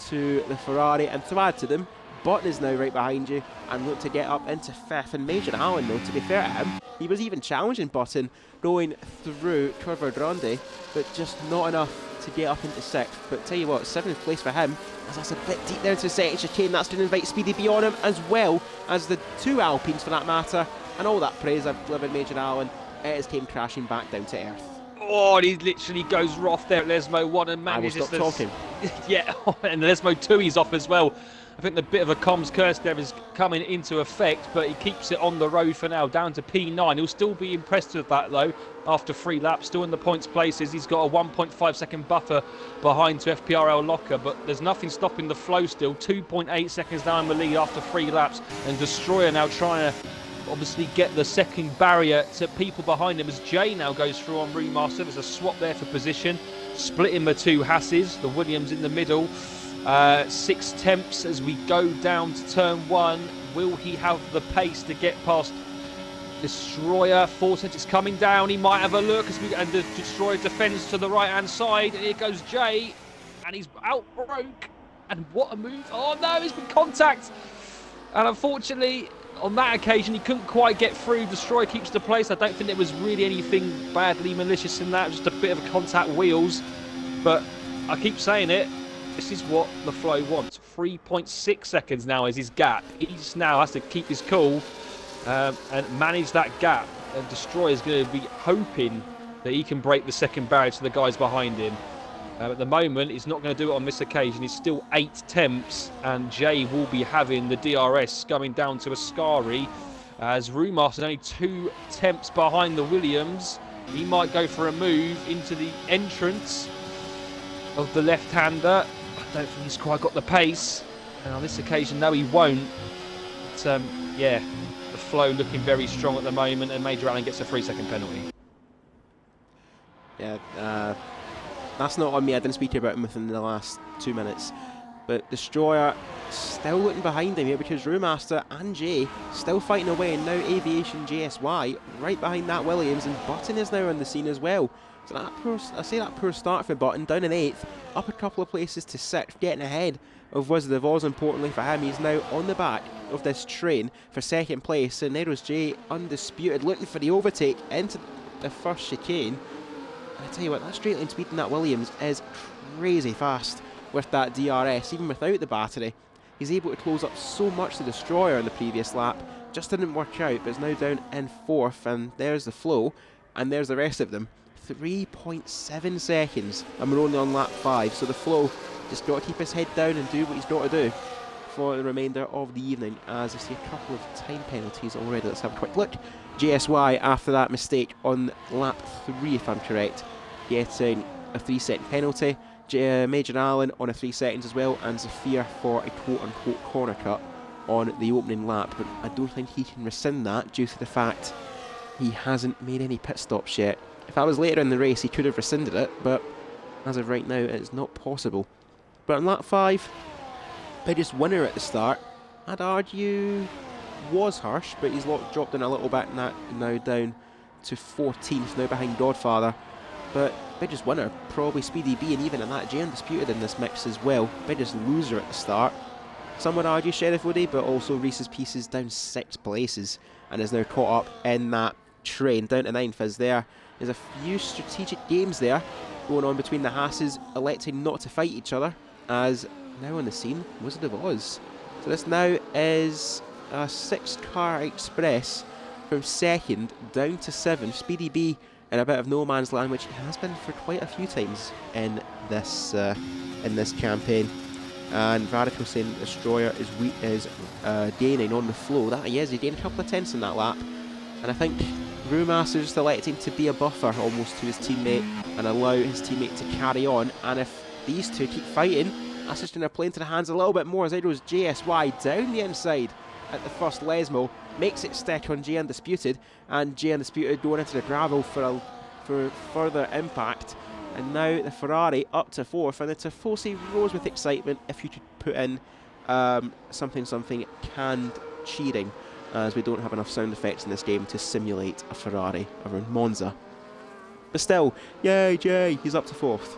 to the Ferrari. And to add to them, Button is now right behind you and look to get up into 5th. And Major Allen, though, to be fair to him, he was even challenging Button going through Curva Grande, but just not enough to get up into 6th. But tell you what, 7th place for him, as that's a bit deep down to the second chicane. That's going to invite Speedy B on him, as well as the 2 Alpines for that matter. And all that praise I've delivered Major Allen, it has came crashing back down to earth. Oh, and he literally goes rough there at Lesmo 1 and manages to stop talking. Yeah, and Lesmo 2 he's off as well. I think the bit of a comms curse there is coming into effect, but he keeps it on the road for now, down to P9. He'll still be impressed with that, though, after 3 laps. Still in the points places. He's got a 1.5 second buffer behind to FPRL Locker, but there's nothing stopping the flow still. 2.8 seconds down in the lead after 3 laps, and Destroyer now trying to obviously get the second barrier to people behind him as Jay now goes through on Brewmaster. There's a swap there for position, splitting the 2 Hasses, the Williams in the middle. 6 temps as we go down to turn 1. Will he have the pace to get past Destroyer? 4 temps, it's coming down. He might have a look and the Destroyer defends to the right hand side. And here goes Jay, and he's outbroke. And what a move! Oh no, he's been contact. And unfortunately, on that occasion, he couldn't quite get through. Destroyer keeps the place. I don't think there was really anything badly malicious in that. Just a bit of a contact wheels. But I keep saying it. This is what the flow wants. 3.6 seconds now is his gap. He just now has to keep his cool and manage that gap. And Destroyer is going to be hoping that he can break the second barrier to the guys behind him. At the moment, he's not going to do it on this occasion. He's still 8 temps, and Jay will be having the DRS going down to Ascari. As Rumaster's only 2 temps behind the Williams. He might go for a move into the entrance of the left-hander. I don't think he's quite got the pace. And on this occasion, no, he won't. But, yeah, the flow looking very strong at the moment, and Major Allen gets a 3-second penalty. Yeah, that's not on me. I didn't speak about him within the last 2 minutes. But Destroyer still looking behind him here, because Brewmaster and Jay still fighting away, and now Aviation JSY right behind that Williams, and Button is now on the scene as well. So that poor start for Button, down in 8th, up a couple of places to 6th, getting ahead of Wizard of Oz. Importantly for him, he's now on the back of this train for 2nd place, and there's Jay undisputed, looking for the overtake into the first chicane. And I tell you what, that straight line speed in that Williams is crazy fast with that DRS, even without the battery. He's able to close up so much the Destroyer in the previous lap. Just didn't work out, but is now down in 4th, and there's the flow, and there's the rest of them. 3.7 seconds, and we're only on lap 5, so the flow just got to keep his head down and do what he's got to do for the remainder of the evening, as I see a couple of time penalties already. Let's have a quick look. JSY, after that mistake on lap 3, if I'm correct, getting a 3-second penalty. Major Allen on a 3 seconds as well, and Zafir for a quote-unquote corner cut on the opening lap, but I don't think he can rescind that due to the fact he hasn't made any pit stops yet. If that was later in the race, he could have rescinded it, but as of right now, it's not possible. But on lap 5, biggest winner at the start, I'd argue was Hirsch, but he's dropped in a little bit now down to 14th, now behind Godfather. But biggest winner, probably Speedy B, and even in that, Jay undisputed in this mix as well. Biggest loser at the start, some would argue Sheriff Woody, but also Reese's Pieces down 6 places and is now caught up in that train down to 9th. As there's a few strategic games there going on between the Hasses, electing not to fight each other, as now on the scene, Wizard of Oz. So this now is a 6-car express from 2nd down to 7th. Speedy B in a bit of no man's land, which he has been for quite a few times in this campaign. And Radical saying that Destroyer is gaining on the flow. That he is. He gained a couple of tenths in that lap, and I think Brewmaster just electing to be a buffer almost to his teammate and allow his teammate to carry on. And if these two keep fighting, that's just going to play into the hands a little bit more, as there goes JSY down the inside at the first Lesmo, makes it stick on J Undisputed, and J Undisputed going into the gravel for further impact. And now the Ferrari up to 4th, and the Tifosi rose with excitement if you could put in something canned cheering, as we don't have enough sound effects in this game to simulate a Ferrari around Monza. But still, yay Jay, he's up to 4th.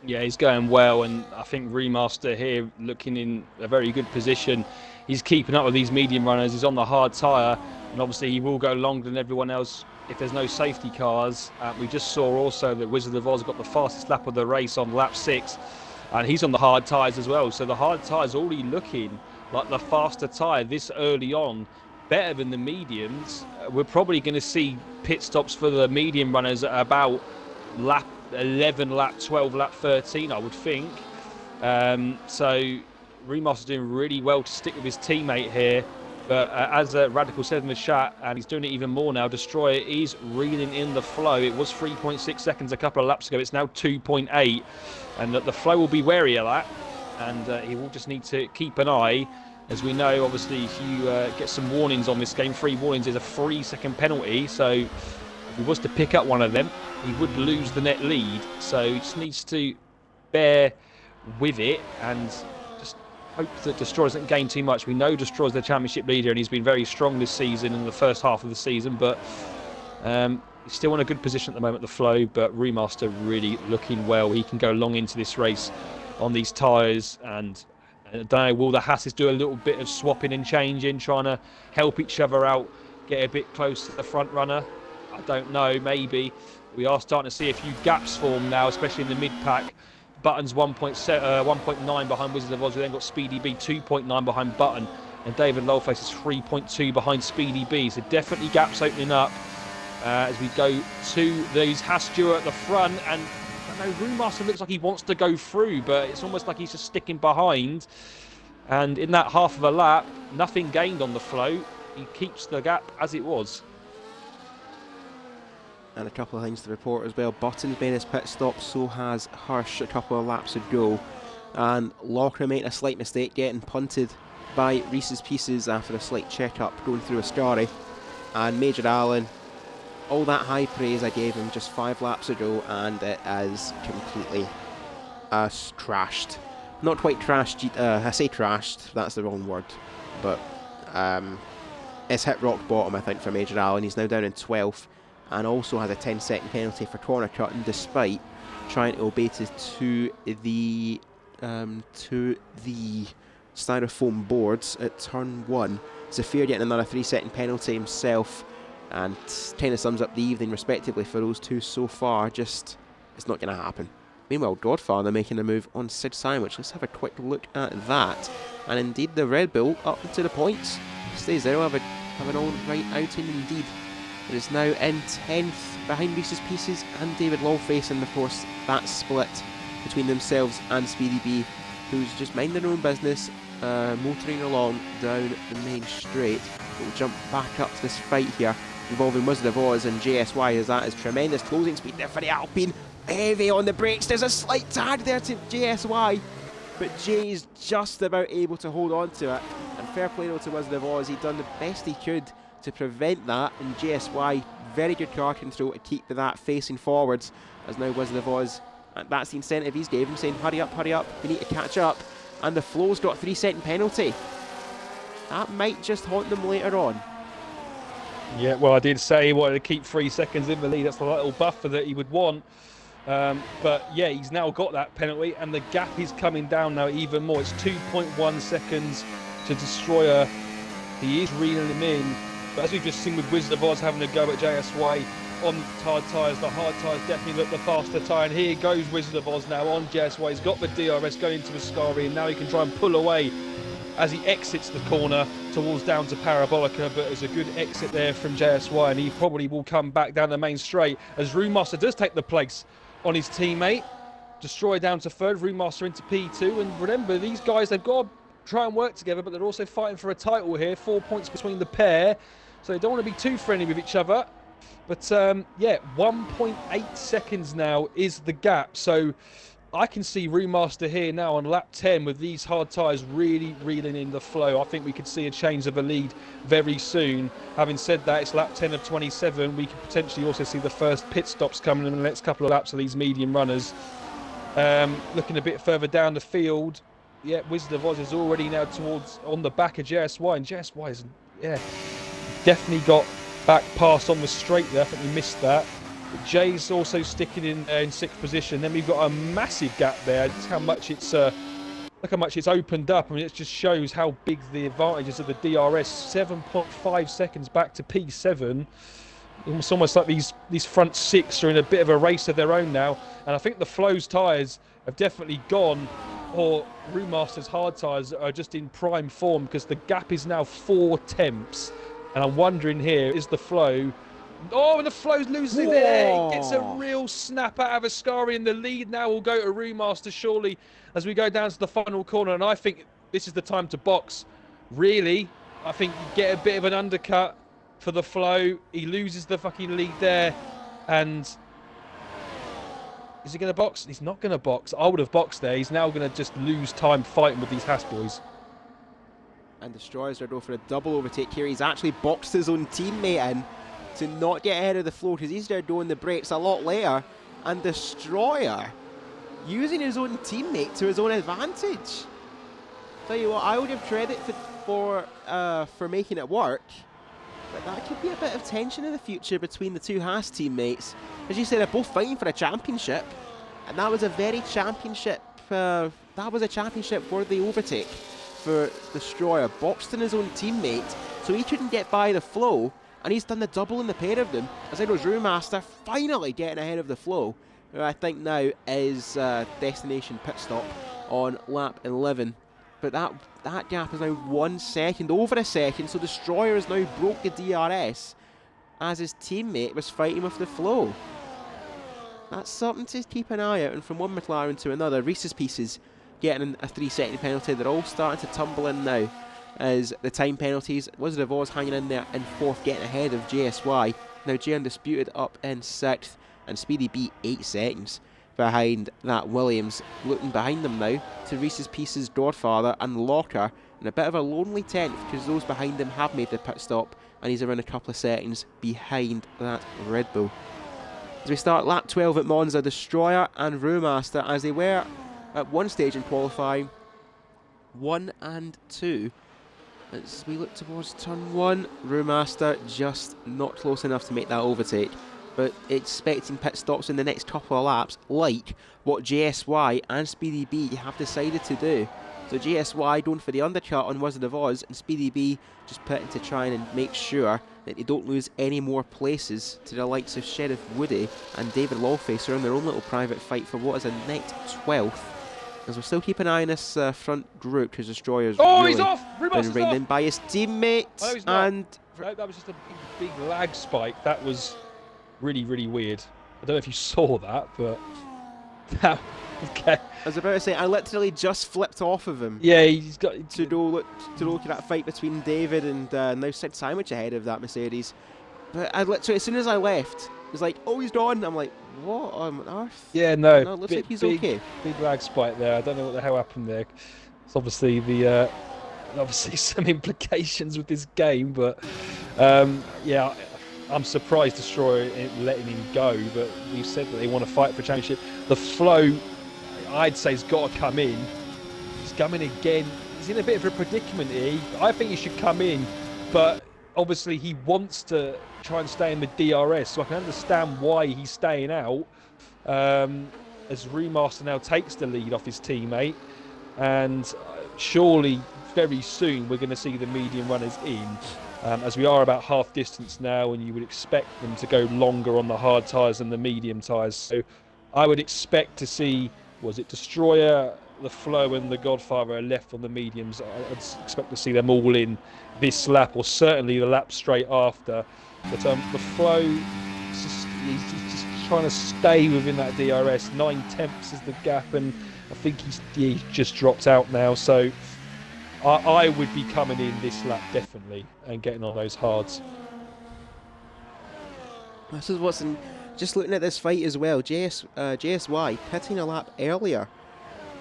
Yeah, he's going well, and I think Remaster here looking in a very good position. He's keeping up with these medium runners. He's on the hard tyre, and obviously he will go longer than everyone else if there's no safety cars. We just saw also that Wizard of Oz got the fastest lap of the race on lap 6, and he's on the hard tyres as well. So the hard tyres already looking like the faster tyre this early on, better than the mediums. We're probably going to see pit stops for the medium runners at about lap 11, lap 12, lap 13, I would think. So Remaster's doing really well to stick with his teammate here. But as Radical said in the chat, and he's doing it even more now, Destroyer is reeling in the flow. It was 3.6 seconds a couple of laps ago. It's now 2.8. And the flow will be wary of that. And he will just need to keep an eye. As we know, obviously, if you get some warnings on this game, 3 warnings is a 3-second penalty. So if he was to pick up one of them, he would lose the net lead. So he just needs to bear with it and just hope that Destroyer doesn't gain too much. We know Destroyer's the championship leader, and he's been very strong this season in the first half of the season, but he's still in a good position at the moment, the flow. But Remaster really looking well. He can go long into this race on these tyres, and I don't know, will the Hasses do a little bit of swapping and changing, trying to help each other out, get a bit close to the front runner? I don't know, maybe. We are starting to see a few gaps form now, especially in the mid-pack. Button's 1.9 behind Wizard of Oz. We then got Speedy B 2.9 behind Button, and David Lowface is 3.2 behind Speedy B. So definitely gaps opening up as we go to these Haas duo at the front, and I don't know, Brewmaster looks like he wants to go through, but it's almost like he's just sticking behind. And in that half of a lap, nothing gained on the float. He keeps the gap as it was. And a couple of things to report as well. Button's made his pit stop, so has Hirsch a couple of laps ago. And Lochner made a slight mistake getting punted by Reese's Pieces after a slight check-up going through Ascari. And Major Allen, all that high praise I gave him just 5 laps ago, and it is completely trashed. Not quite trashed, I say trashed, that's the wrong word, but it's hit rock bottom, I think, for Major Allen. He's now down in 12th, and also has a 10-second penalty for corner cutting, despite trying to obey to the styrofoam boards at turn 1. Zafir getting another 3-second penalty himself, and kind of sums up the evening respectively for those two so far. Just, it's not going to happen. Meanwhile, Godfather making a move on Sid Sandwich. Let's have a quick look at that. And indeed, the Red Bull up to the points. Stays there, have an all-right outing indeed. It is now in 10th behind Reese's Pieces and David Lawface, and of course that split between themselves and Speedy B, who's just minding their own business, motoring along down the main straight. We'll jump back up to this fight here involving Wizard of Oz and JSY, as that is tremendous closing speed there for the Alpine. Heavy on the brakes, there's a slight tag there to JSY, but Jay is just about able to hold on to it, and fair play though to Wizard of Oz. He'd done the best he could to prevent that, and JSY, very good car control to keep that facing forwards, as now Wizard of Oz, and that's the incentive he's gave him, saying hurry up, we need to catch up, and the Flow's got a 3-second penalty. That might just haunt them later on. Yeah, well, I did say he wanted to keep 3 seconds in the lead. That's the little buffer that he would want. But yeah, he's now got that penalty, and the gap is coming down now even more. It's 2.1 seconds to Destroyer. He is reeling him in, but as we've just seen with Wizard of Oz having a go at JSY on hard tyres, the hard tyres definitely look the faster tyre, and here goes Wizard of Oz now on JSY. He's got the DRS going into Ascari, and now he can try and pull away as he exits the corner towards down to Parabolica, but there's a good exit there from JSY, and he probably will come back down the main straight as Roommaster does take the place on his teammate. Destroyer down to 3rd, Roommaster into P2, and remember, these guys, they've got to try and work together, but they're also fighting for a title here. 4 points between the pair, so they don't want to be too friendly with each other. But yeah, 1.8 seconds now is the gap, so I can see Roommaster here now on lap 10 with these hard tyres really reeling in the flow. I think we could see a change of a lead very soon. Having said that, it's lap 10 of 27. We could potentially also see the first pit stops coming in the next couple of laps of these medium runners. Looking a bit further down the field, yeah, Wizard of Oz is already now towards on the back of JSY, and JSY is, yeah, definitely got back past on the straight there. I think we missed that. Jay's also sticking in 6th position. Then we've got a massive gap there. Just how much it's look how much it's opened up. I mean, it just shows how big the advantages of the DRS. 7.5 seconds back to P7. It's almost like these front 6 are in a bit of a race of their own now. And I think the Flow's tyres have definitely gone, or Roommaster's hard tyres are just in prime form, because the gap is now 4 tenths. And I'm wondering here, is the Flow... Oh, and the Flow's losing there. He gets a real snap out of Ascari, and the lead now will go to Roommaster surely as we go down to the final corner. And I think this is the time to box. Really, I think you get a bit of an undercut for the Flow. He loses the fucking lead there. And is he going to box? He's not going to box. I would have boxed there. He's now going to just lose time fighting with these Haas boys. And Destroyer's going to go for a double overtake here. He's actually boxed his own teammate in to not get ahead of the flow, because he's there doing the brakes a lot later, and Destroyer using his own teammate to his own advantage. Tell you what, I would give credit for making it work, but that could be a bit of tension in the future between the two Haas teammates. As you said, they're both fighting for a championship, and that was a very championship. That was a championship-worthy overtake for Destroyer. Boxed in his own teammate, so he couldn't get by the flow. And he's done the double in the pair of them, as I was Roommaster finally getting ahead of the Flow, who I think now is destination pit stop on lap 11. But that gap is now 1 second, over a second, so Destroyer has now broke the DRS as his teammate was fighting with the Flow. that's something to keep an eye out. And from one McLaren to another, Reese's Pieces getting a 3-second penalty. They're all starting to tumble in now as the time penalties. Wizard of Oz hanging in there in 4th, getting ahead of JSY. Now J Undisputed up in 6th, and Speedy B 8 seconds behind that Williams. Looking behind them now to Reese's Pieces, Godfather and Locker, and a bit of a lonely 10th because those behind him have made the pit stop, and he's around a couple of seconds behind that Red Bull. As we start lap 12 at Monza, Destroyer and Brewmaster, as they were at one stage in qualifying, 1 and 2. As we look towards turn 1, Brewmaster just not close enough to make that overtake, but expecting pit stops in the next couple of laps, like what JSY and Speedy B have decided to do. So JSY going for the undercut on Wizard of Oz, and Speedy B just putting to try and make sure that they don't lose any more places to the likes of Sheriff Woody and David Lawface, who are in their own little private fight for what is a net 12th. As we're still keeping an eye on this front group, because Destroyer's really he's off! been reined in by his teammate. No, he's not. No, that was just a big lag spike. That was really, really weird. I don't know if you saw that, but... okay. I was about to say, I literally just flipped off of him. Yeah, he's got... To look at that fight between David and now Sid Sandwich ahead of that Mercedes. But I literally, as soon as I left, it was like, oh, he's gone. I'm like, what on earth? Yeah, no. It looks like he's okay. Big lag spike there. I don't know what the hell happened there. It's obviously obviously some implications with this game, but yeah, I'm surprised Destroyer letting him go. But we've said that they want to fight for championship. The flow, I'd say, has got to come in. He's coming again. He's in a bit of a predicament here. I think he should come in, but obviously he wants to try and stay in the DRS, so I can understand why he's staying out. As Remaster now takes the lead off his teammate, and surely very soon we're going to see the medium runners in, as we are about half distance now, and you would expect them to go longer on the hard tyres than the medium tyres. So I would expect to see, was it Destroyer, the Flow and the Godfather are left on the mediums. I'd expect to see them all in this lap, or certainly the lap straight after. But the Flow, he's just trying to stay within that DRS. 9/10 is the gap, and I think he's just dropped out now. So I would be coming in this lap definitely and getting on those hards. This is what's in. Just looking at this fight as well, JSY pitting a lap earlier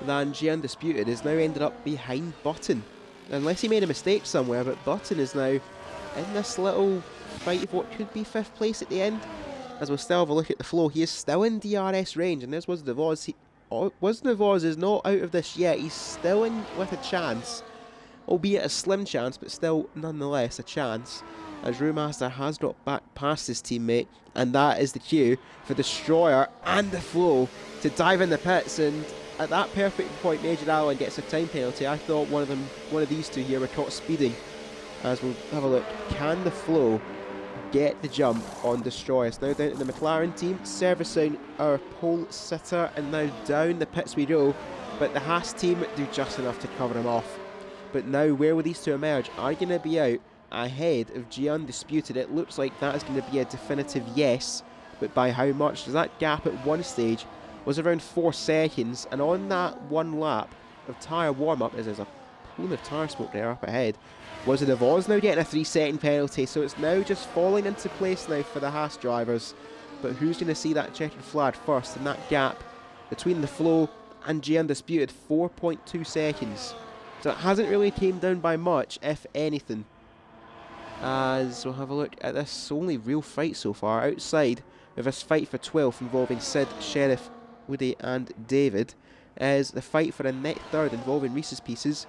than G Undisputed has now ended up behind Button. Unless he made a mistake somewhere, but Button is now in this little fight of what could be 5th place at the end. As we'll still have a look at the flow, he is still in DRS range, and there's Wizard of Oz. Wizard of Oz is not out of this yet. He's still in with a chance, albeit a slim chance, but still nonetheless a chance, as Brewmaster has dropped back past his teammate, and that is the cue for Destroyer and the Flow to dive in the pits. And at that perfect point, Major Allen gets a time penalty. I thought one of these two here were caught speeding. As we'll have a look, can the Flow get the jump on Destroyer? It's now down to the McLaren team, servicing our pole sitter, and now down the pits we go. But the Haas team do just enough to cover him off. But now, where will these two emerge? Are going to be out ahead of G Undisputed? It looks like that is going to be a definitive yes, but by how much? Does that gap at one stage was around 4 seconds, and on that one lap of tyre warm-up, as there's a pool of tyre smoke there up ahead, Wizard of Oz now getting a 3-second penalty, so it's now just falling into place now for the Haas drivers. But who's going to see that checkered flag first? And that gap between the Flow and G Undisputed, 4.2 seconds. So it hasn't really came down by much, if anything. As we'll have a look at this only real fight so far, outside of this fight for 12th involving Sid, Sheriff, Woody and David, is the fight for a net 3rd involving Reese's Pieces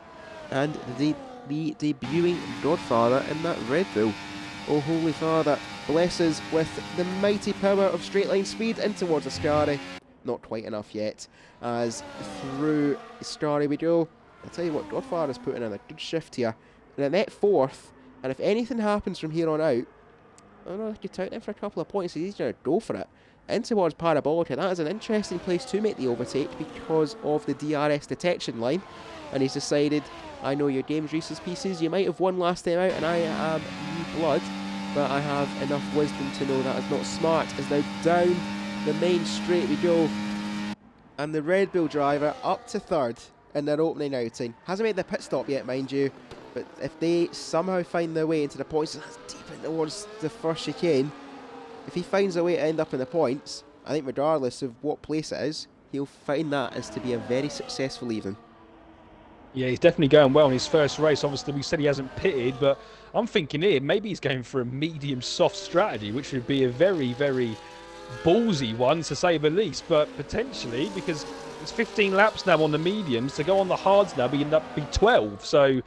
and the debuting Godfather in that Red Bull. Oh Holy Father, bless us with the mighty power of straight line speed in towards Ascari. Not quite enough yet, as through Ascari we go. I'll tell you what, Godfather's putting in a good shift here. And a net 4th, and if anything happens from here on out, I don't know, if you tout him for a couple of points, he's going to go for it. In towards Parabolica, that is an interesting place to make the overtake because of the DRS detection line. And he's decided, I know your game's Reese's Pieces, you might have won last time out and I am new blood, but I have enough wisdom to know that is not smart. Is now down the main straight we go. And the Red Bull driver up to third in their opening outing. Hasn't made the pit stop yet, mind you. But if they somehow find their way into the points, that's deep in towards the first chicane. If he finds a way to end up in the points, I think regardless of what place it is, he'll find that as to be a very successful evening. Yeah, he's definitely going well in his first race. Obviously, we said he hasn't pitted, but I'm thinking here, maybe he's going for a medium-soft strategy, which would be a very, very ballsy one, to say the least. But potentially, because it's 15 laps now on the mediums, to go on the hards now, be 12. So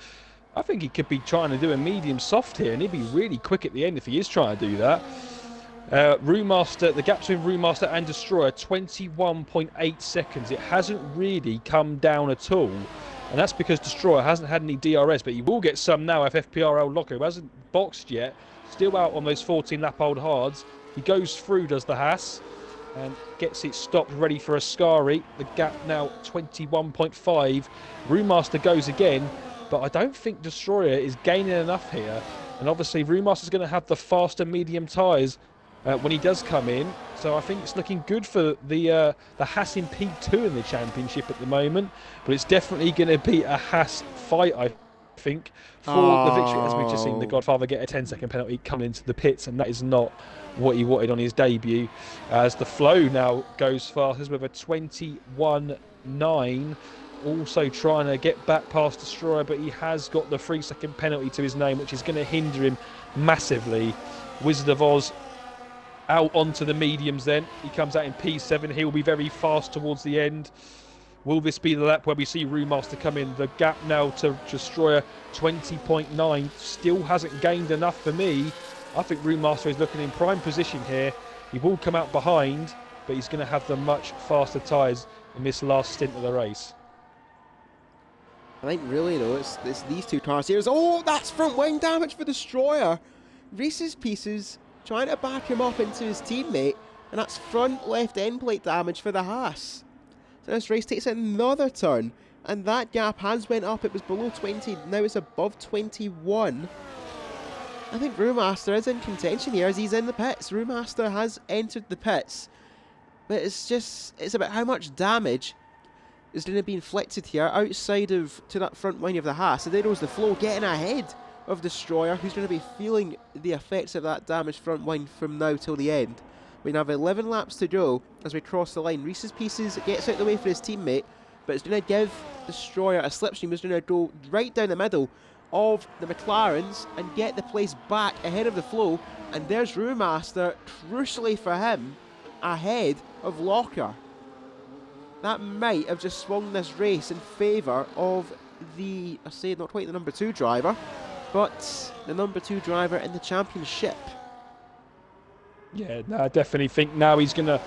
I think he could be trying to do a medium-soft here, and he'd be really quick at the end if he is trying to do that. Brewmaster, the gap between Brewmaster and Destroyer, 21.8 seconds. It hasn't really come down at all. And that's because Destroyer hasn't had any DRS, but he will get some now if FPRL Locker, who hasn't boxed yet, still out on those 14-lap-old hards. He goes through, does the Haas, and gets it stopped, ready for Ascari. The gap now 21.5. Brewmaster goes again, but I don't think Destroyer is gaining enough here. And obviously, Brewmaster's going to have the faster medium tyres when he does come in. So I think it's looking good for the Haas in P2 in the championship at the moment. But it's definitely going to be a Haas fight, I think, for the victory. As we've just seen the Godfather get a 10-second penalty coming into the pits, and that is not what he wanted on his debut. As the flow now goes fastest with a 21.9. Also trying to get back past Destroyer, but he has got the 3-second penalty to his name, which is going to hinder him massively. Wizard of Oz out onto the mediums then. He comes out in P7. He'll be very fast towards the end. Will this be the lap where we see Brewmaster come in? The gap now to Destroyer, 20.9. Still hasn't gained enough for me. I think Brewmaster is looking in prime position here. He will come out behind, but he's going to have the much faster tyres in this last stint of the race. I think really though, it's these two cars here. Oh, that's front wing damage for Destroyer. Reese's Pieces trying to back him up into his teammate, and that's front left end plate damage for the Haas. So this race takes another turn, and that gap has went up. It was below 20, now it's above 21. I think Brewmaster is in contention here as he's in the pits. Brewmaster has entered the pits, but it's about how much damage is going to be inflicted here outside of to that front wing of the Haas. And there goes the flow getting ahead of Destroyer, who's going to be feeling the effects of that damaged front wing from now till the end. We have 11 laps to go as we cross the line. Reese's Pieces gets out the way for his teammate, but it's going to give Destroyer a slipstream. He's going to go right down the middle of the McLarens and get the place back ahead of the flow. And there's Brewmaster, crucially for him, ahead of Locker. That might have just swung this race in favour of the, I say not quite the number 2 driver, but the number 2 driver in the championship. Yeah, no, I definitely think now he's going to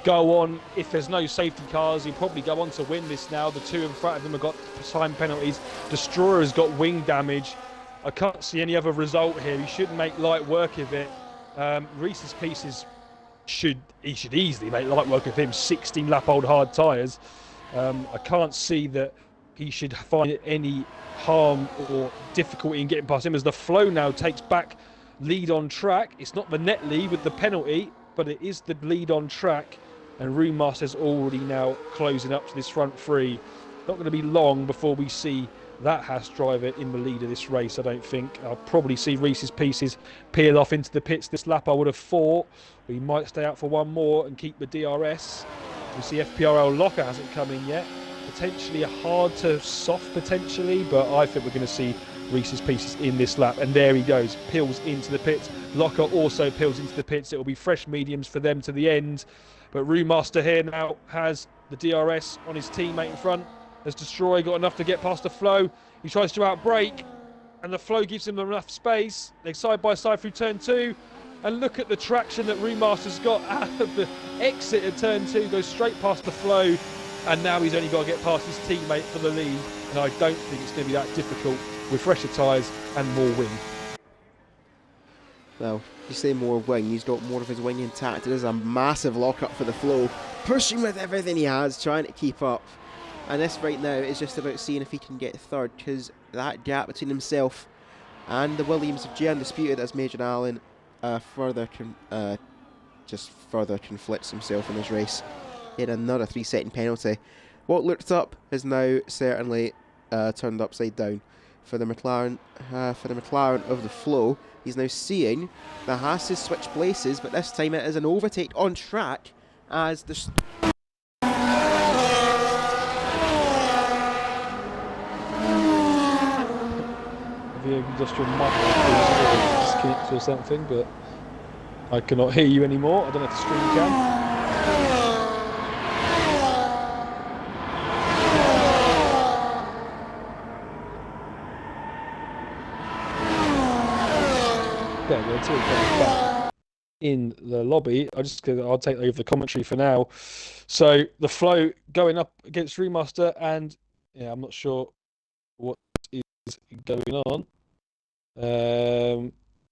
go on. If there's no safety cars, he'll probably go on to win this now. The two in front of them have got time penalties. Destroyer has got wing damage. I can't see any other result here. He should make light work of it. Reese's Pieces should easily make light work of him. 16 lap old hard tyres. I can't see that he should find any harm or difficulty in getting past him as the flow now takes back lead on track. It's not the net lead with the penalty, but it is the lead on track, and Brewmaster's already now closing up to this front three. Not going to be long before we see that Haas driver in the lead of this race, I don't think. I'll probably see Reese's Pieces peel off into the pits this lap, I would have thought. We might stay out for one more and keep the DRS. We see FPRL Locker hasn't come in yet. Potentially a hard to soft potentially, but I think we're going to see Reese's Pieces in this lap. And there he goes, peels into the pits. Locker also peels into the pits. It will be fresh mediums for them to the end. But Brewmaster here now has the DRS on his teammate in front. Has Destroyer got enough to get past the flow? He tries to outbrake, and the flow gives him enough space. They're side by side through turn 2. And look at the traction that Brewmaster's got out of the exit of turn 2. Goes straight past the flow. And now he's only got to get past his teammate for the lead. And I don't think it's going to be that difficult with fresher tyres and more wing. Well, you say more wing, he's got more of his wing intact. It is a massive lock-up for the flow. Pushing with everything he has, trying to keep up. And this right now is just about seeing if he can get third, because that gap between himself and the Williams of G Undisputed as Major Allen further just further conflicts himself in this race. He had another 3-second penalty. What looked up has now certainly turned upside down for the McLaren. For the McLaren of the Flow, he's now seeing the Haas's switch places, but this time it is an overtake on track as the just your mic disconnect or something, but I cannot hear you anymore. I don't know if the stream can. There we go, until it comes back in the lobby. I'll take over the commentary for now. So the Flow going up against Remaster, and yeah, I'm not sure what is going on.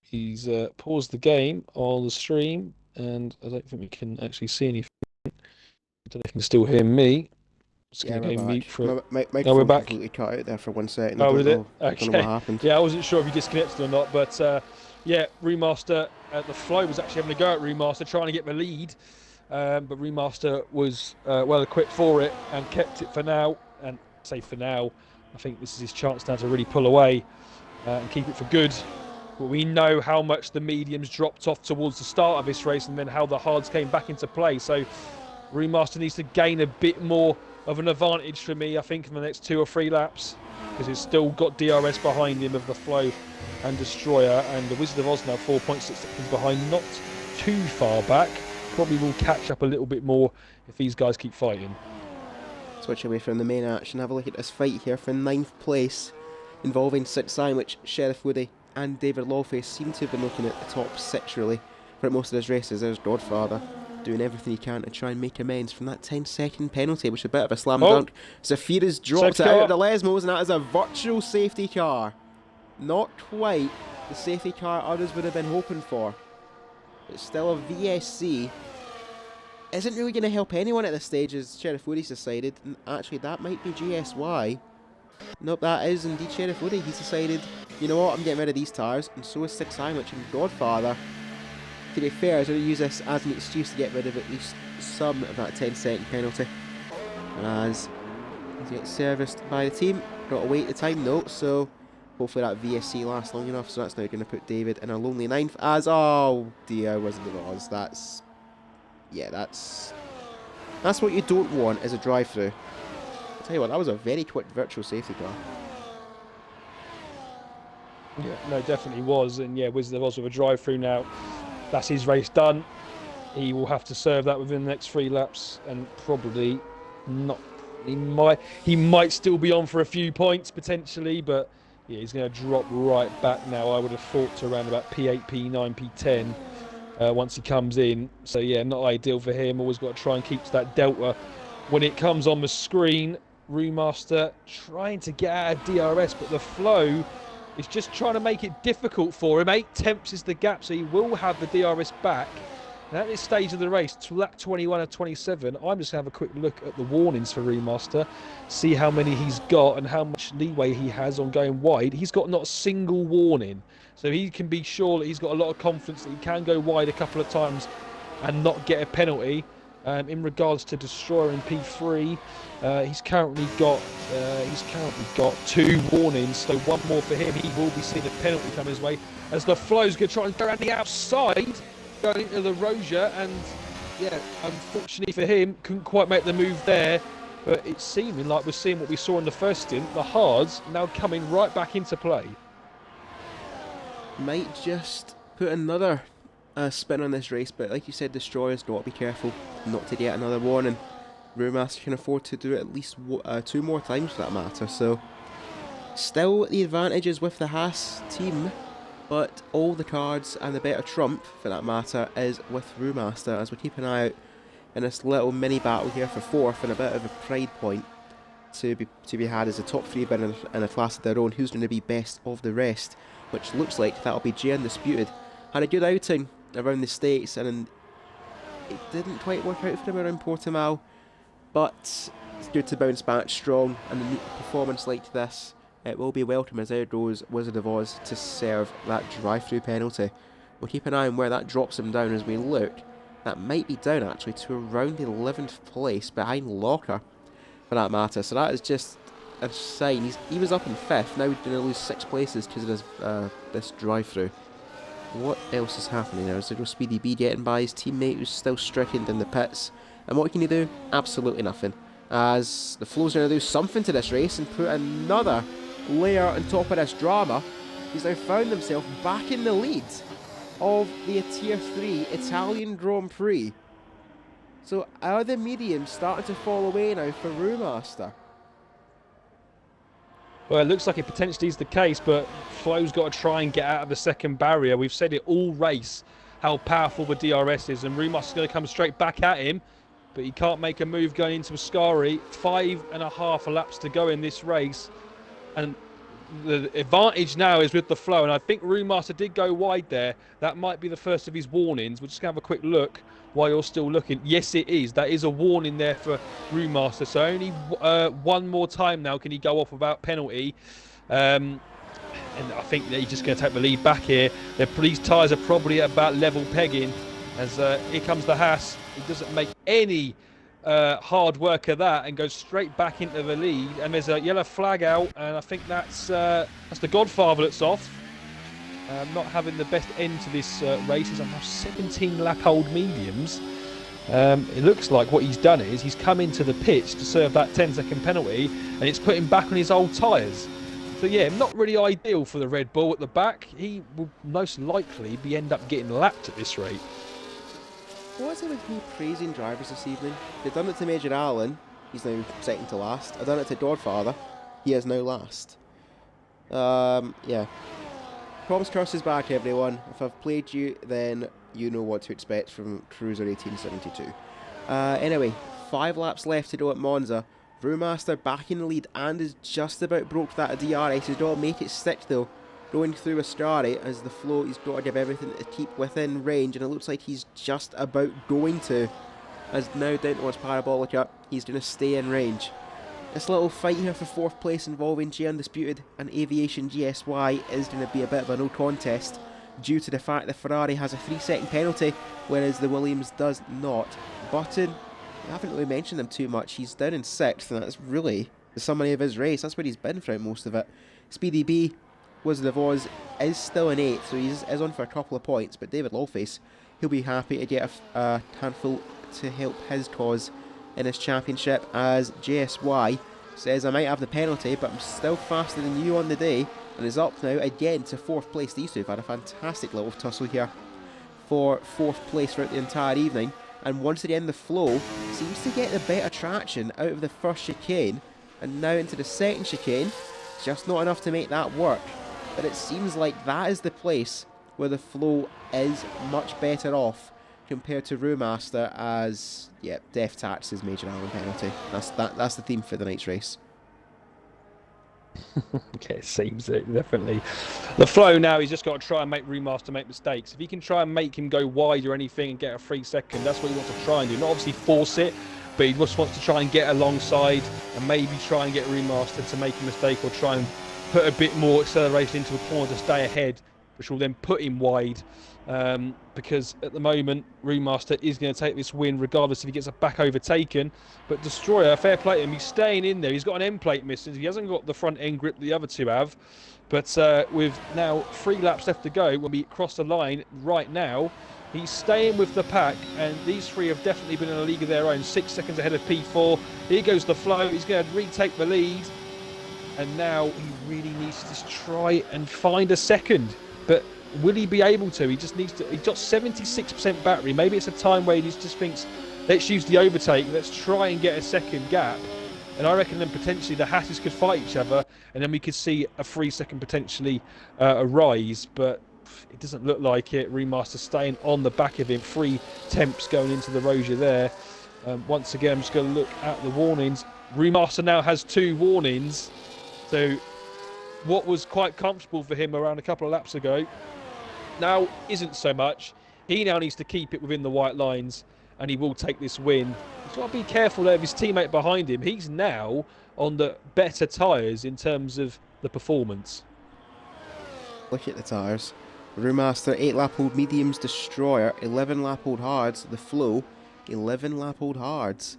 He's paused the game on the stream, and I don't think we can actually see anything. I don't know if you can still hear me. Just yeah, going to mute for. my we're back. Completely cut out there for 1 second. Oh, I don't Okay. know what happened. Yeah, I wasn't sure if you disconnected or not, but yeah, Remaster. The Flow was actually having a go at Remaster, trying to get the lead, but Remaster was well equipped for it and kept it for now. And say for now, I think this is his chance now to really pull away and keep it for good. But we know how much the mediums dropped off towards the start of this race, and then how the hards came back into play. So Remaster needs to gain a bit more of an advantage for me, I think, in the next 2 or 3 laps, because it's still got DRS behind him of the Flow and Destroyer, and the Wizard of Oz now 4.6 seconds behind, not too far back. Probably will catch up a little bit more if these guys keep fighting. Switch away from the main action, have a look at this fight here for 9th place, involving Sid Sandwich, Sheriff Woody and David Lawface. Seem to have been looking at the top 6 really for most of his races. There's Godfather doing everything he can to try and make amends from that 10-second penalty, which is a bit of a slam dunk. Zafira's dropped it out of the Lesmos, and that is a virtual safety car. Not quite the safety car others would have been hoping for, but still a VSC isn't really going to help anyone at this stage, as Sheriff Woody's decided. And actually, that might be GSY. Nope, that is indeed Sheriff Woody. He's decided, you know what, I'm getting rid of these tyres, and so is Six Sandwich and Godfather. To be fair, I was going to use this as an excuse to get rid of at least some of that 10-second penalty. As he gets serviced by the team, got to wait the time though, so hopefully that VSC lasts long enough. So that's now going to put David in a lonely 9th. As, oh dear, Wizard of Oz. That's what you don't want as a drive-through. I'll tell you what, that was a very quick virtual safety car. Yeah, no, definitely was. And yeah, Wizard of Oz with a drive-through now. That's his race done. He will have to serve that within the next 3 laps, and probably not. He might still be on for a few points potentially, but yeah, he's going to drop right back now. I would have thought to around about P8, P9, P10 once he comes in. So yeah, not ideal for him. Always got to try and keep to that delta when it comes on the screen. Remaster trying to get out of DRS, but the Flow is just trying to make it difficult for him. 8 tenths is the gap, so he will have the DRS back. And at this stage of the race, to lap 21 of 27, I'm just going to have a quick look at the warnings for Remaster, see how many he's got and how much leeway he has on going wide. He's got not a single warning, so he can be sure that he's got a lot of confidence that he can go wide a couple of times and not get a penalty. In regards to Destroyer in P3, he's currently got 2 warnings, so 1 more for him. He will be seeing a penalty come his way as the Flow's going to try and go around the outside, going into the Roja, and yeah, unfortunately for him, couldn't quite make the move there. But it's seeming like we're seeing what we saw in the first stint, the hards now coming right back into play. Might just put another spin on this race, but like you said, Destroyer's got to be careful not to get another warning. Brewmaster can afford to do it at least 2 more times for that matter, so still the advantage is with the Haas team, but all the cards and the better trump for that matter is with Brewmaster, as we keep an eye out in this little mini battle here for 4th, and a bit of a pride point to be had as a top 3 bidder in a class of their own. Who's going to be best of the rest, which looks like that'll be Jay Undisputed. Had a good outing around the States, and it didn't quite work out for him around Portimao, but it's good to bounce back strong, and a performance like this, it will be welcome as there goes Wizard of Oz to serve that drive-through penalty. We'll keep an eye on where that drops him down as we look That might be down actually to around 11th place behind Locker, for that matter. So that is just a sign. He was up in 5th, now he's going to lose 6 places because of this drive-through. What else is happening now? Is there Speedy B getting by his teammate who's still stricken in the pits? And what can he do? Absolutely nothing. As the Flow's going to do something to this race and put another layer on top of this drama. He's now found himself back in the lead of the Tier 3 Italian Grand Prix. So are the mediums starting to fall away now for Brewmaster? Well, it looks like it potentially is the case, but Flo's got to try and get out of the second barrier. We've said it all race, how powerful the DRS is, and Brewmaster's going to come straight back at him, but he can't make a move going into Ascari. 5.5 laps to go in this race, and the advantage now is with the Flow, and I think Brewmaster did go wide there. That might be the first of his warnings. We're just going to have a quick look while you're still looking. Yes, it is. That is a warning there for Brewmaster. So only one more time now can he go off without penalty. And I think that he's just going to take the lead back here. These tyres are probably at about level pegging. As here comes the Haas. He doesn't make any hard work of that and goes straight back into the lead. And there's a yellow flag out, and I think that's the Godfather that's off. Not having the best end to this race. He's on now 17 lap old mediums. It looks like what he's done is he's come into the pitch to serve that 10-second penalty, and it's put him back on his old tyres. So yeah, not really ideal for the Red Bull at the back. He will most likely end up getting lapped at this rate. What is it with me praising drivers this evening? They've done it to Major Allen, he's now second to last. I've done it to Godfather, he is now last. Yeah. Promise Cross is back, everyone. If I've played you, then you know what to expect from Cruiser 1872. Anyway, 5 laps left to go at Monza. Brewmaster back in the lead and is just about broke that DRS. He's got to make it stick though. Going through Ascari as the Flow, he's got to give everything to keep within range, and it looks like he's just about going to. As now down towards Parabolica, he's going to stay in range. This little fight here for 4th place involving G Undisputed and Aviation GSY is going to be a bit of a no contest due to the fact that Ferrari has a 3-second penalty, whereas the Williams does not. Button, I haven't really mentioned him too much. He's down in 6th, and that's really the summary of his race. That's where he's been throughout most of it. Speedy B, Wizard of Oz, is still in 8th, so he's on for a couple of points, but David Lawface, he'll be happy to get a handful to help his cause in this championship, as JSY says, I might have the penalty, but I'm still faster than you on the day, and is up now again to 4th place. These two have had a fantastic little tussle here for 4th place throughout the entire evening, and once again the Flow seems to get the better traction out of the first chicane, and now into the second chicane, just not enough to make that work. But it seems like that is the place where the Flow is much better off compared to Brewmaster, as, yeah, Death taxes Major Allen penalty. That's the theme for the night's race. Okay, it seems it, definitely. The Flow now, he's just got to try and make Brewmaster make mistakes. If he can try and make him go wide or anything and get a 3-second, that's what he wants to try and do. Not obviously force it, but he just wants to try and get alongside and maybe try and get Brewmaster to make a mistake, or try and put a bit more acceleration into a corner to stay ahead, which will then put him wide. Because at the moment, Brewmaster is going to take this win regardless if he gets a back overtaken. But Destroyer, fair play to him, he's staying in there. He's got an end plate missing. He hasn't got the front end grip the other two have. But with now 3 laps left to go, when we cross the line right now, he's staying with the pack, and these 3 have definitely been in a league of their own. 6 seconds ahead of P4. Here goes the Flow. He's going to retake the lead. And now he really needs to just try and find a second. But will he be able to? He just needs to. He's got 76% battery. Maybe it's a time where he just thinks, let's use the overtake. Let's try and get a second gap. And I reckon then potentially the Hasses could fight each other, and then we could see a 3-second potentially arise. But it doesn't look like it. Remaster staying on the back of him. 3 temps going into the Rozier there. Once again, I'm just going to look at the warnings. Remaster now has 2 warnings. So what was quite comfortable for him around a couple of laps ago now isn't so much. He now needs to keep it within the white lines, and he will take this win. He's got to be careful there of his teammate behind him. He's now on the better tyres in terms of the performance. Look at the tyres. Brewmaster 8-lap-old mediums, Destroyer 11-lap-old hards, the Flow 11-lap-old hards.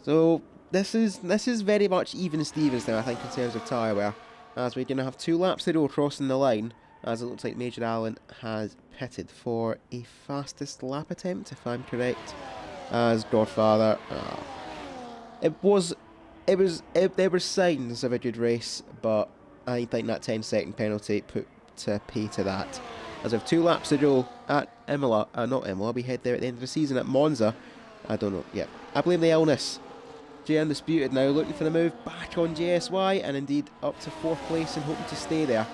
So this is very much even Stevens now, I think, in terms of tyre wear, as we're going to have 2 laps to go crossing the line, as it looks like Major Allen has pitted for a fastest lap attempt, if I'm correct, as Godfather. There were signs of a good race, but I think that 10-second penalty put to pay to that. As we have 2 laps to go at Imola, not Imola, we head there at the end of the season at Monza. I don't know, yeah. I blame the illness. J Undisputed now looking for the move back on JSY, and indeed up to 4th place and hoping to stay there.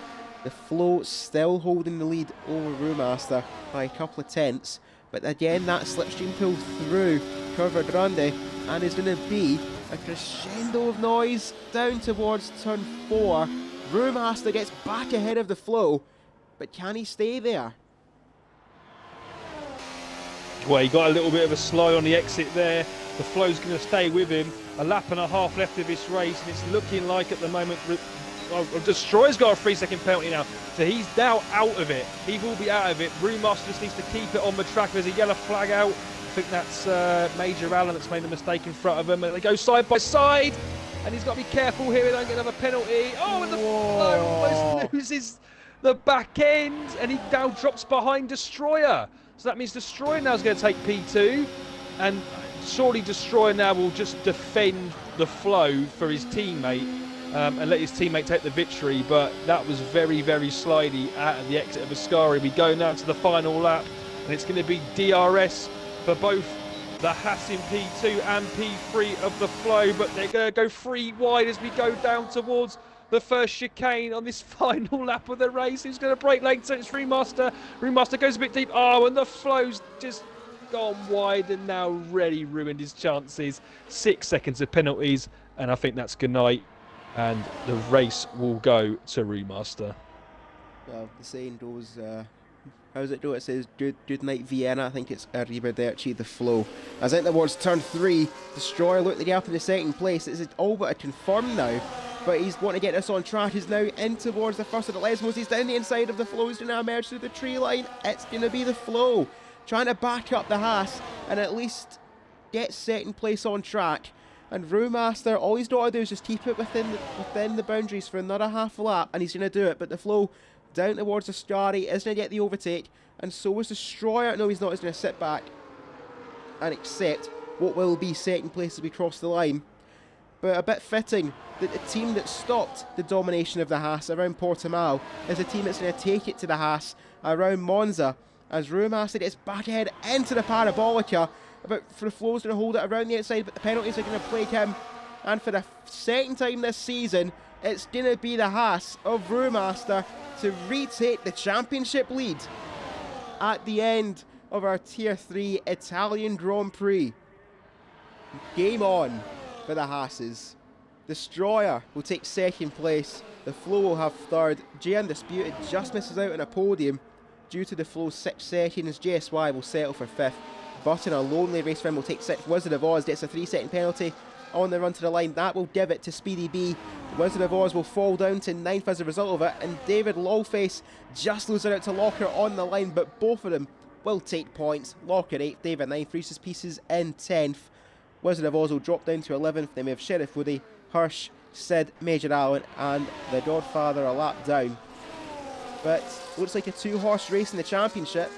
The Flow still holding the lead over Brewmaster by a couple of tenths, but again that slipstream pull through Curva Grande, and is going to be a crescendo of noise down towards turn 4. Brewmaster gets back ahead of the Flow, but can he stay there? Well, he got a little bit of a slide on the exit there. The Flow's going to stay with him. A lap and a half left of this race, and it's looking like at the moment Destroyer's got a 3-second penalty now, so he's now out of it. He will be out of it. Brewmaster just needs to keep it on the track. There's a yellow flag out. I think that's Major Allen that's made a mistake in front of him. And they go side by side, and he's got to be careful here. They don't get another penalty. Oh, and the Flow almost loses the back end, and he now drops behind Destroyer. So that means Destroyer now is going to take P2, and surely Destroyer now will just defend the Flow for his teammate and let his teammate take the victory. But that was very, very slidey at the exit of Ascari. We go now to the final lap, and it's going to be DRS for both the Haas in P2 and P3 of the Flow, but they're going to go 3 wide as we go down towards the first chicane on this final lap of the race. Who's going to break late? So it's Remaster. Remaster goes a bit deep. Oh, and the Flow's just gone wide and now really ruined his chances. 6 seconds of penalties, and I think that's good night. And the race will go to Remaster. Well, the saying goes, how does it go? It says, good night Vienna. I think it's Arrivederci, the Flow. As I think towards turn 3, Destroyer looked like he up in the 2nd place. It's all but a confirm now. But he's wanting to get this on track. He's now in towards the first of the Lesmos. He's down the inside of the Flow. He's going to emerge through the tree line. It's going to be the Flow trying to back up the Haas and at least get 2nd place on track. And Brewmaster, all he's got to do is just keep it within the boundaries for another half a lap, and he's going to do it. But the Flow down towards Ascari is going to get the overtake, and so is Destroyer. No, he's not. He's going to sit back and accept what will be 2nd place as we cross the line. But a bit fitting that the team that stopped the domination of the Haas around Portimao is the team that's going to take it to the Haas around Monza, as Brewmaster gets back ahead into the Parabolica. But for the Flow's going to hold it around the outside, but the penalties are going to plague him. And for the 2nd time this season, it's going to be the Haas of Brewmaster to retake the championship lead at the end of our Tier 3 Italian Grand Prix. Game on for the Haas's. Destroyer will take 2nd place. The Flow will have 3rd. J Undisputed just misses out on a podium due to the Flow's 6 seconds. JSY will settle for 5th. But in a lonely race for him will take 6th. Wizard of Oz gets a 3-second penalty on the run to the line. That will give it to Speedy B. Wizard of Oz will fall down to 9th as a result of it. And David Lawface just loses out to Locker on the line. But both of them will take points. Locker 8th, David 9th, Reese's Pieces in 10th. Wizard of Oz will drop down to 11th. Then we have Sheriff Woody, Hirsch, Sid, Major Allen, and the Godfather a lap down. But looks like a 2-horse race in the championship.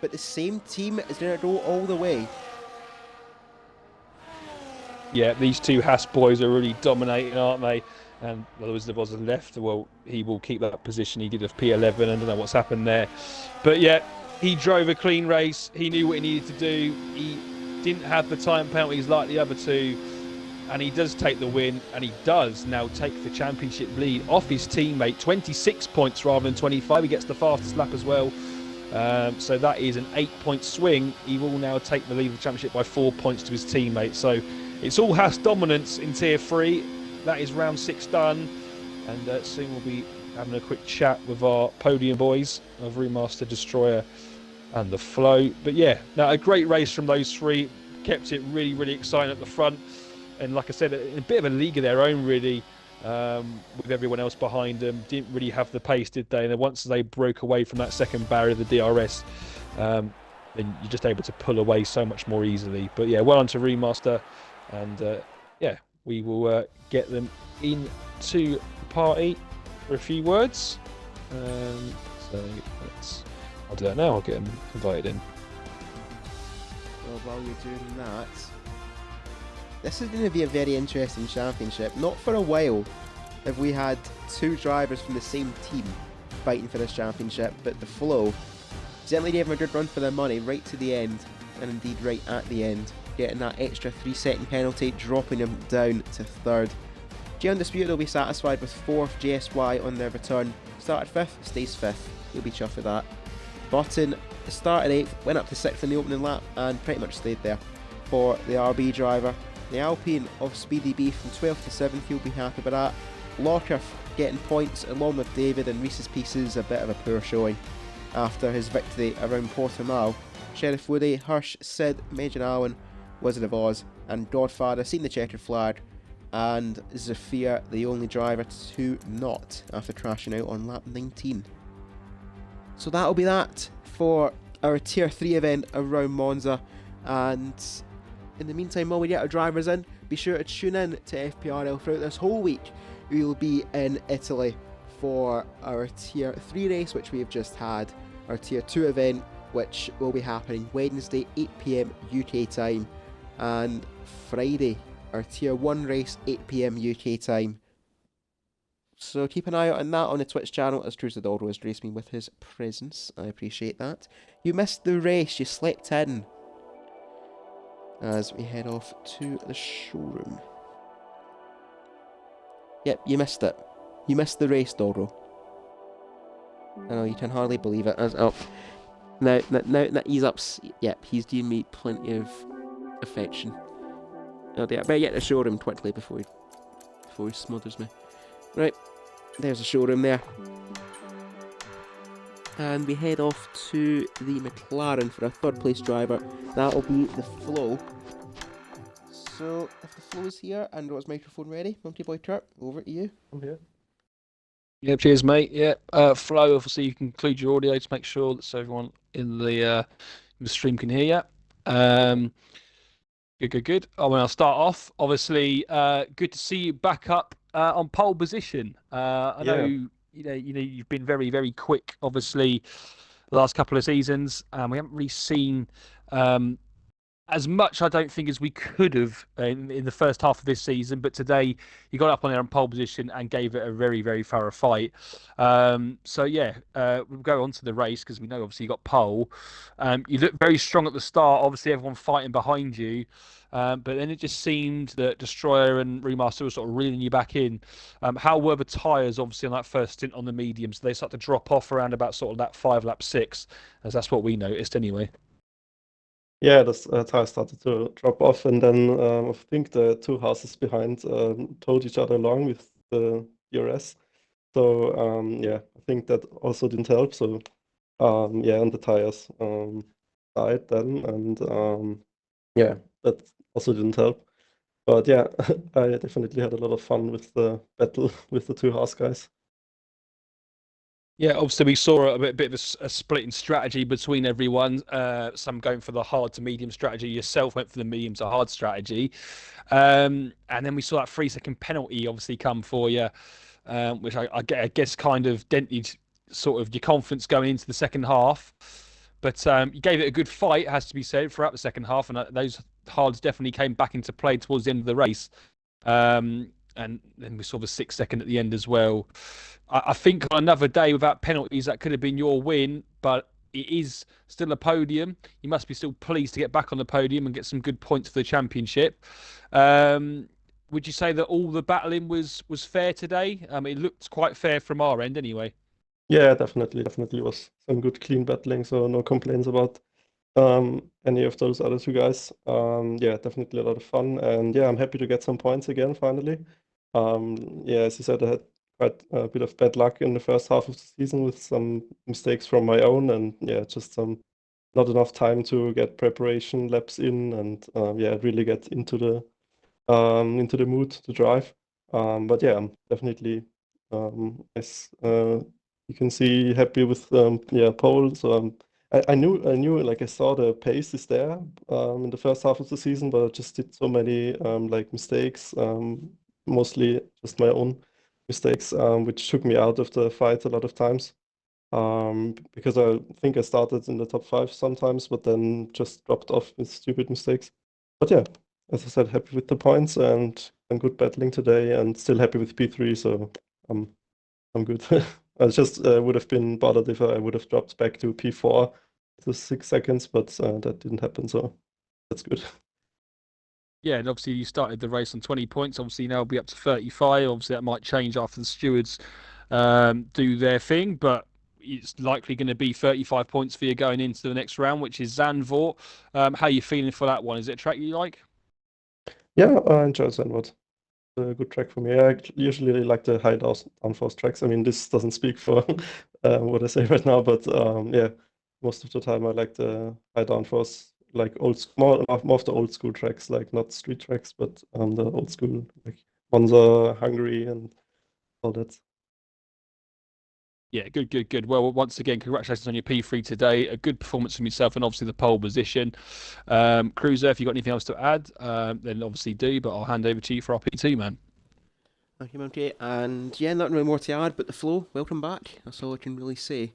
But the same team is going to go all the way. Yeah, these 2 Haas boys are really dominating, aren't they? And the Wizard of Oz has left. Well, he will keep that position he did of P11. I don't know what's happened there. But yeah, he drove a clean race. He knew what he needed to do. He didn't have the time penalties like the other 2. And he does take the win. And he does now take the championship lead off his teammate. 26 points rather than 25. He gets the fastest lap as well. So that is an 8-point swing. He will now take the lead of the championship by 4 points to his teammate. So it's all Haas dominance in Tier 3. That is round 6 done. And soon we'll be having a quick chat with our podium boys of Remaster, Destroyer and the Flow. But yeah, now a great race from those 3. Kept it really, really exciting at the front. And like I said, a bit of a league of their own, really. with everyone else behind them. Didn't really have the pace, did they? And then once they broke away from that second barrier of the DRS, then you're just able to pull away so much more easily. But yeah, well on to Remaster, and yeah, we will get them into the party for a few words. So I'll do that now. I'll get them invited in. Well, while you're doing that, this is going to be a very interesting championship. Not for a while have we had two drivers from the same team fighting for this championship, but the flow certainly gave them a good run for their money right to the end, and indeed right at the end, getting that extra 3-second penalty, dropping them down to third. G Undisputed will be satisfied with 4th, JSY on their return. Started 5th, stays 5th. He'll be chuffed with that. Button started 8th, went up to 6th in the opening lap, and pretty much stayed there. For the RB driver, the Alpine of Speedy B from 12th to 7th, he'll be happy with that. Locker getting points along with David, and Reese's Pieces a bit of a poor showing after his victory around Portimao. Sheriff Woody, Hirsch, Sid, Major Allen, Wizard of Oz, and Godfather seen the checkered flag, and Zafir the only driver to not after crashing out on lap 19. So that'll be that for our Tier 3 event around Monza, and in the meantime, while we get our drivers in, be sure to tune in to FPRL throughout this whole week. We will be in Italy for our Tier 3 race, which we have just had, our Tier 2 event, which will be happening Wednesday 8 PM UK time, and Friday our Tier 1 race 8 PM UK time. So keep an eye out on that on the Twitch channel, as Cruz Adolfo has graced me with his presence. I appreciate that. You missed the race, you slept in. As we head off to the showroom. Yep, you missed it. You missed the race, Doro. I know, you can hardly believe it. As oh, now he's up. Yep, he's giving me plenty of affection. Oh dear, I better get the showroom quickly before he smothers me. Right, there's the showroom there. And we head off to the McLaren for a third place driver. That'll be the Flow. So, if the Flow is here and got his microphone ready, Monty Boy Turp, over to you. I'm here. Yeah, cheers, mate. Yeah, Flow, obviously you can include your audio to make sure that so everyone in the stream can hear you. Good. Oh, well, I'll start off. Obviously, good to see you back up on pole position. I know you've been very, very quick. Obviously, the last couple of seasons, we haven't really seen as much, I don't think, as we could have in the first half of this season. But today, you got up on there in pole position and gave it a very, very thorough fight. So yeah, we'll go on to the race because we know obviously you got pole. You looked very strong at the start. Obviously, everyone fighting behind you. But then it just seemed that Destroyer and Remaster were sort of reeling you back in. How were the tyres, obviously, on that first stint on the mediums? They start to drop off around about sort of that 5 lap 6, as that's what we noticed anyway. Yeah, the tires started to drop off, and then I think the two houses behind towed each other along with the DRS. So yeah, I think that also didn't help. So yeah, and the tires died then, and yeah, that also didn't help. But yeah, I definitely had a lot of fun with the battle with the two house guys. Yeah, obviously we saw a bit of a split in strategy between everyone. Some going for the hard to medium strategy. Yourself went for the medium to hard strategy, and then we saw that 3-second penalty obviously come for you, which I guess kind of dented sort of your confidence going into the second half. But you gave it a good fight, has to be said, throughout the second half, and those hards definitely came back into play towards the end of the race. And then we saw the 6-second at the end as well. I think on another day without penalties, that could have been your win, but it is still a podium. You must be still pleased to get back on the podium and get some good points for the championship. Would you say that all the battling was fair today? It looked quite fair from our end anyway. Yeah, definitely was some good clean battling, so no complaints about any of those other two guys. Yeah, definitely a lot of fun, and yeah, I'm happy to get some points again finally. Yeah, as you said, I had quite a bit of bad luck in the first half of the season with some mistakes from my own, and yeah, just some not enough time to get preparation laps in, and yeah, really get into the mood to drive. But yeah, I'm definitely as you can see happy with yeah pole. So I knew like I saw the pace is there in the first half of the season, but I just did so many like mistakes, mostly just my own mistakes, which took me out of the fight a lot of times. Because I think I started in the top 5 sometimes, but then just dropped off with stupid mistakes. But yeah, as I said, happy with the points and good battling today, and still happy with P3, so I'm I'm good. I just would have been bothered if I would have dropped back to P4 to 6 seconds, but that didn't happen, so that's good. Yeah, and obviously you started the race on 20 points. Obviously now it'll be up to 35. Obviously that might change after the stewards do their thing, but it's likely going to be 35 points for you going into the next round, which is Zandvoort. How are you feeling for that one? Is it a track you like? Yeah, I enjoy Zenwood. A good track for me. I usually like the high downforce tracks. I mean, this doesn't speak for what I say right now, but yeah, most of the time I like the high downforce, like more of the old school tracks, like not street tracks, but the old school, like Monza, Hungary, and all that. Yeah, good. Well, once again, congratulations on your P3 today. A good performance from yourself and obviously the pole position. Cruiser, if you've got anything else to add, then obviously do, but I'll hand over to you for our P2, man. Thank you, Monty. And yeah, nothing really more to add, but the flow, welcome back. That's all I can really say.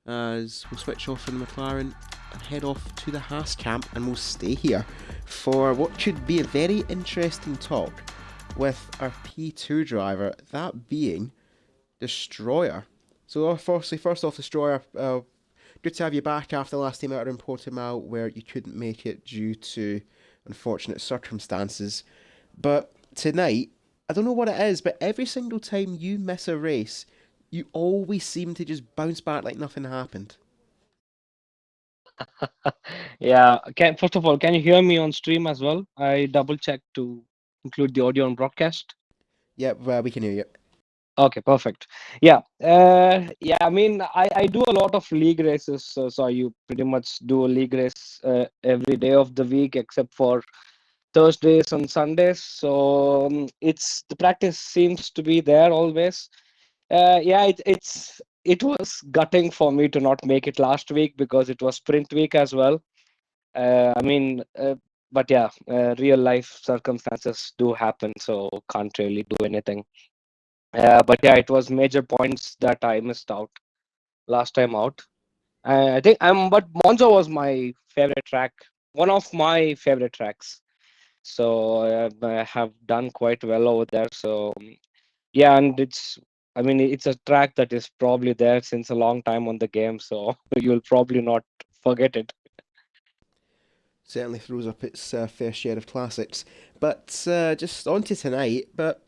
As we'll switch off from the McLaren and head off to the Haas camp, and we'll stay here for what should be a very interesting talk with our P2 driver, that being Destroyer. So, first off, Destroyer, good to have you back after the last time out in Portimao where you couldn't make it due to unfortunate circumstances. But tonight, I don't know what it is, but every single time you miss a race, you always seem to just bounce back like nothing happened. Yeah, first of all, can you hear me on stream as well? I double checked to include the audio on broadcast. Yep, well, we can hear you. Okay, perfect. Yeah, yeah. I mean, I do a lot of league races, so you pretty much do a league race every day of the week except for Thursdays and Sundays. So it's the practice seems to be there always. Yeah, it was gutting for me to not make it last week because it was sprint week as well. I mean, but yeah, real life circumstances do happen, so can't really do anything. But yeah, it was major points that I missed out last time out. I think but Monza was my favorite track, one of my favorite tracks. So I have done quite well over there. So yeah, and I mean, it's a track that is probably there since a long time on the game, so you'll probably not forget it. Certainly throws up its fair share of classics. But just on to tonight. But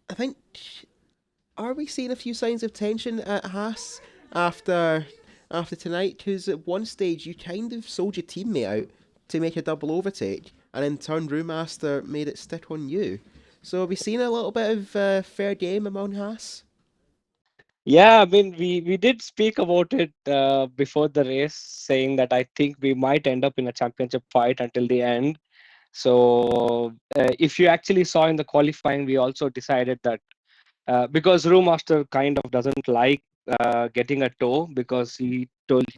I think, are we seeing a few signs of tension at Haas after tonight? Because at one stage you kind of sold your teammate out to make a double overtake, and in turn Brewmaster made it stick on you. So are we seeing a little bit of fair game among Haas? Yeah, I mean, we did speak about it before the race, saying that I think we might end up in a championship fight until the end. So if you actually saw in the qualifying, we also decided that because Brewmaster kind of doesn't like getting a tow because he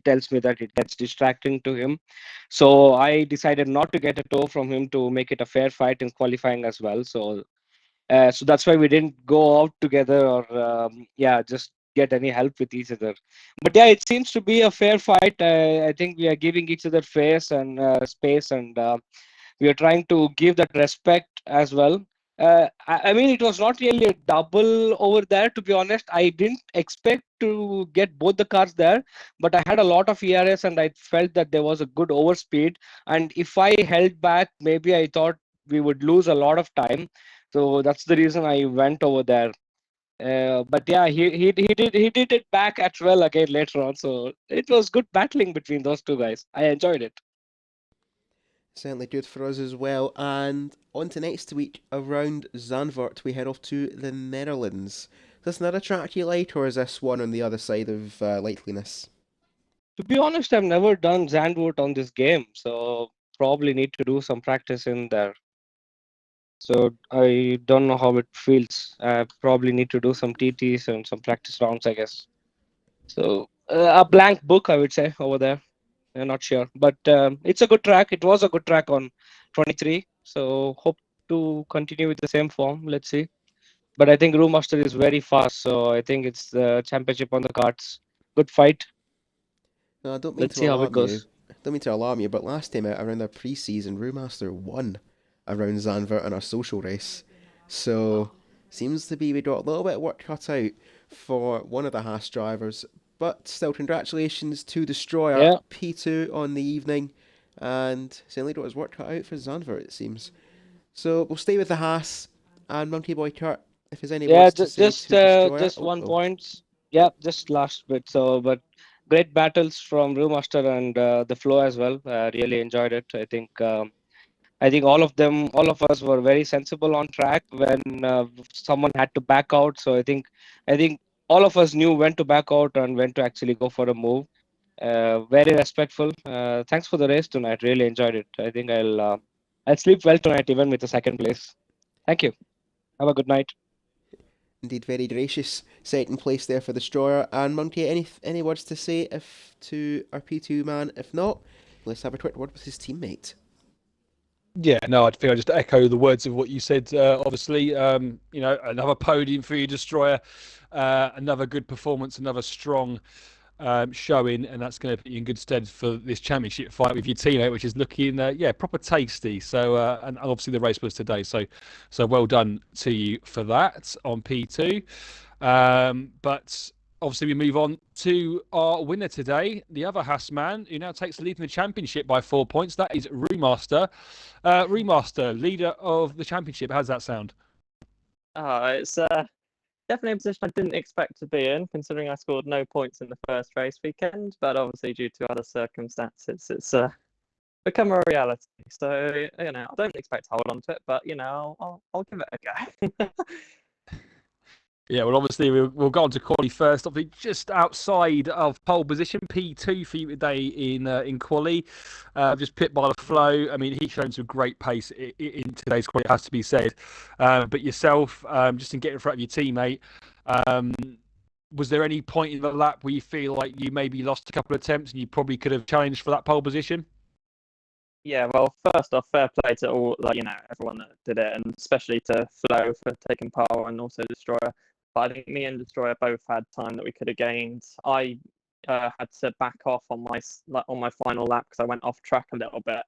tells me that it gets distracting to him. So I decided not to get a tow from him to make it a fair fight in qualifying as well. So that's why we didn't go out together or yeah, just get any help with each other. But yeah, it seems to be a fair fight. I think we are giving each other face and space, and we are trying to give that respect as well. I mean, it was not really a double over there, to be honest. I didn't expect to get both the cars there, but I had a lot of ERS and I felt that there was a good overspeed. And if I held back, maybe I thought we would lose a lot of time. So that's the reason I went over there. But yeah, he did it back as well again later on. So it was good battling between those two guys. I enjoyed it. Certainly good for us as well. And on to next week, around Zandvoort, we head off to the Netherlands. Is this another track you like, or is this one on the other side of likeliness? To be honest, I've never done Zandvoort on this game, so probably need to do some practice in there. So I don't know how it feels. I probably need to do some TTs and some practice rounds, I guess. So a blank book, I would say, over there. I'm not sure, but it's a good track. It was a good track on 23. So hope to continue with the same form. Let's see. But I think Brewmaster is very fast, so I think it's the championship on the cards. Good fight. No, I don't mean Let's to see how it alarm you. goes. Don't mean to alarm you, but last time out around their pre-season, Brewmaster won around Zandvoort in our social race. So seems to be we got a little bit of work cut out for one of the Haas drivers. But still, congratulations to Destroyer Yeah, P2 on the evening, and certainly got his work cut out for Zandvoort, it seems. So we'll stay with the Haas and Monkey Boy Kurt. If there's any yeah. words to say to Destroyer, Just 1 point. Yeah, just last bit. So, but great battles from Brewmaster and the flow as well. Really enjoyed it. I think all of us were very sensible on track when someone had to back out. So I think all of us knew when to back out and when to actually go for a move. Very respectful. Thanks for the race tonight. Really enjoyed it. I think I'll sleep well tonight, even with the second place. Thank you. Have a good night. Indeed, very gracious second place there for the Destroyer. And Monkey, any words to say if to our P2 man? If not, let's have a quick word with his teammate. Yeah, no, I think I just echo the words of what you said. Obviously, another podium for you, Destroyer. Another good performance, another strong showing, and that's going to put you in good stead for this championship fight with your teammate, which is looking, proper tasty. So, and obviously the race was today, so well done to you for that on P2. But obviously we move on to our winner today, the other Haas man, who now takes the lead in the championship by 4 points. That is Remaster. Remaster, leader of the championship. How's that sound? It's definitely a position I didn't expect to be in, considering I scored no points in the first race weekend. But obviously, due to other circumstances, it's become a reality. So I don't expect to hold on to it, but I'll give it a go. Yeah, well, obviously we'll go on to quali first. Obviously, just outside of pole position, P2 for you today in quali. Just pit by the flow. I mean, he's shown some great pace in today's quali, it has to be said. But yourself, just in getting in front of your teammate, um, was there any point in the lap where you feel like you maybe lost a couple of attempts and you probably could have challenged for that pole position? Yeah, well, first off, fair play to all, everyone that did it, and especially to Flo for taking pole and also Destroyer. But I think me and Destroyer both had time that we could have gained. I had to back off on my final lap because I went off track a little bit,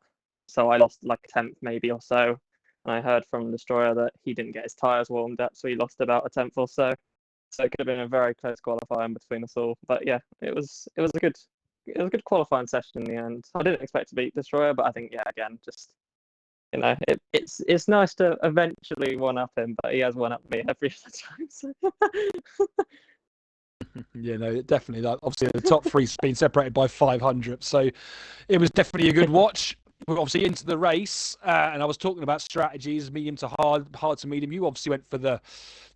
so I lost like a tenth maybe or so. And I heard from Destroyer that he didn't get his tires warmed up, so he lost about a tenth or so. So it could have been a very close qualifying between us all. But yeah, it was a good qualifying session in the end. I didn't expect to beat Destroyer, but I think again, just it's nice to eventually one up him, but he has one up me every other time. So. Yeah, no, definitely. Obviously, the top three's been separated by 500, so it was definitely a good watch. We're obviously into the race, and I was talking about strategies, medium to hard, hard to medium. You obviously went for the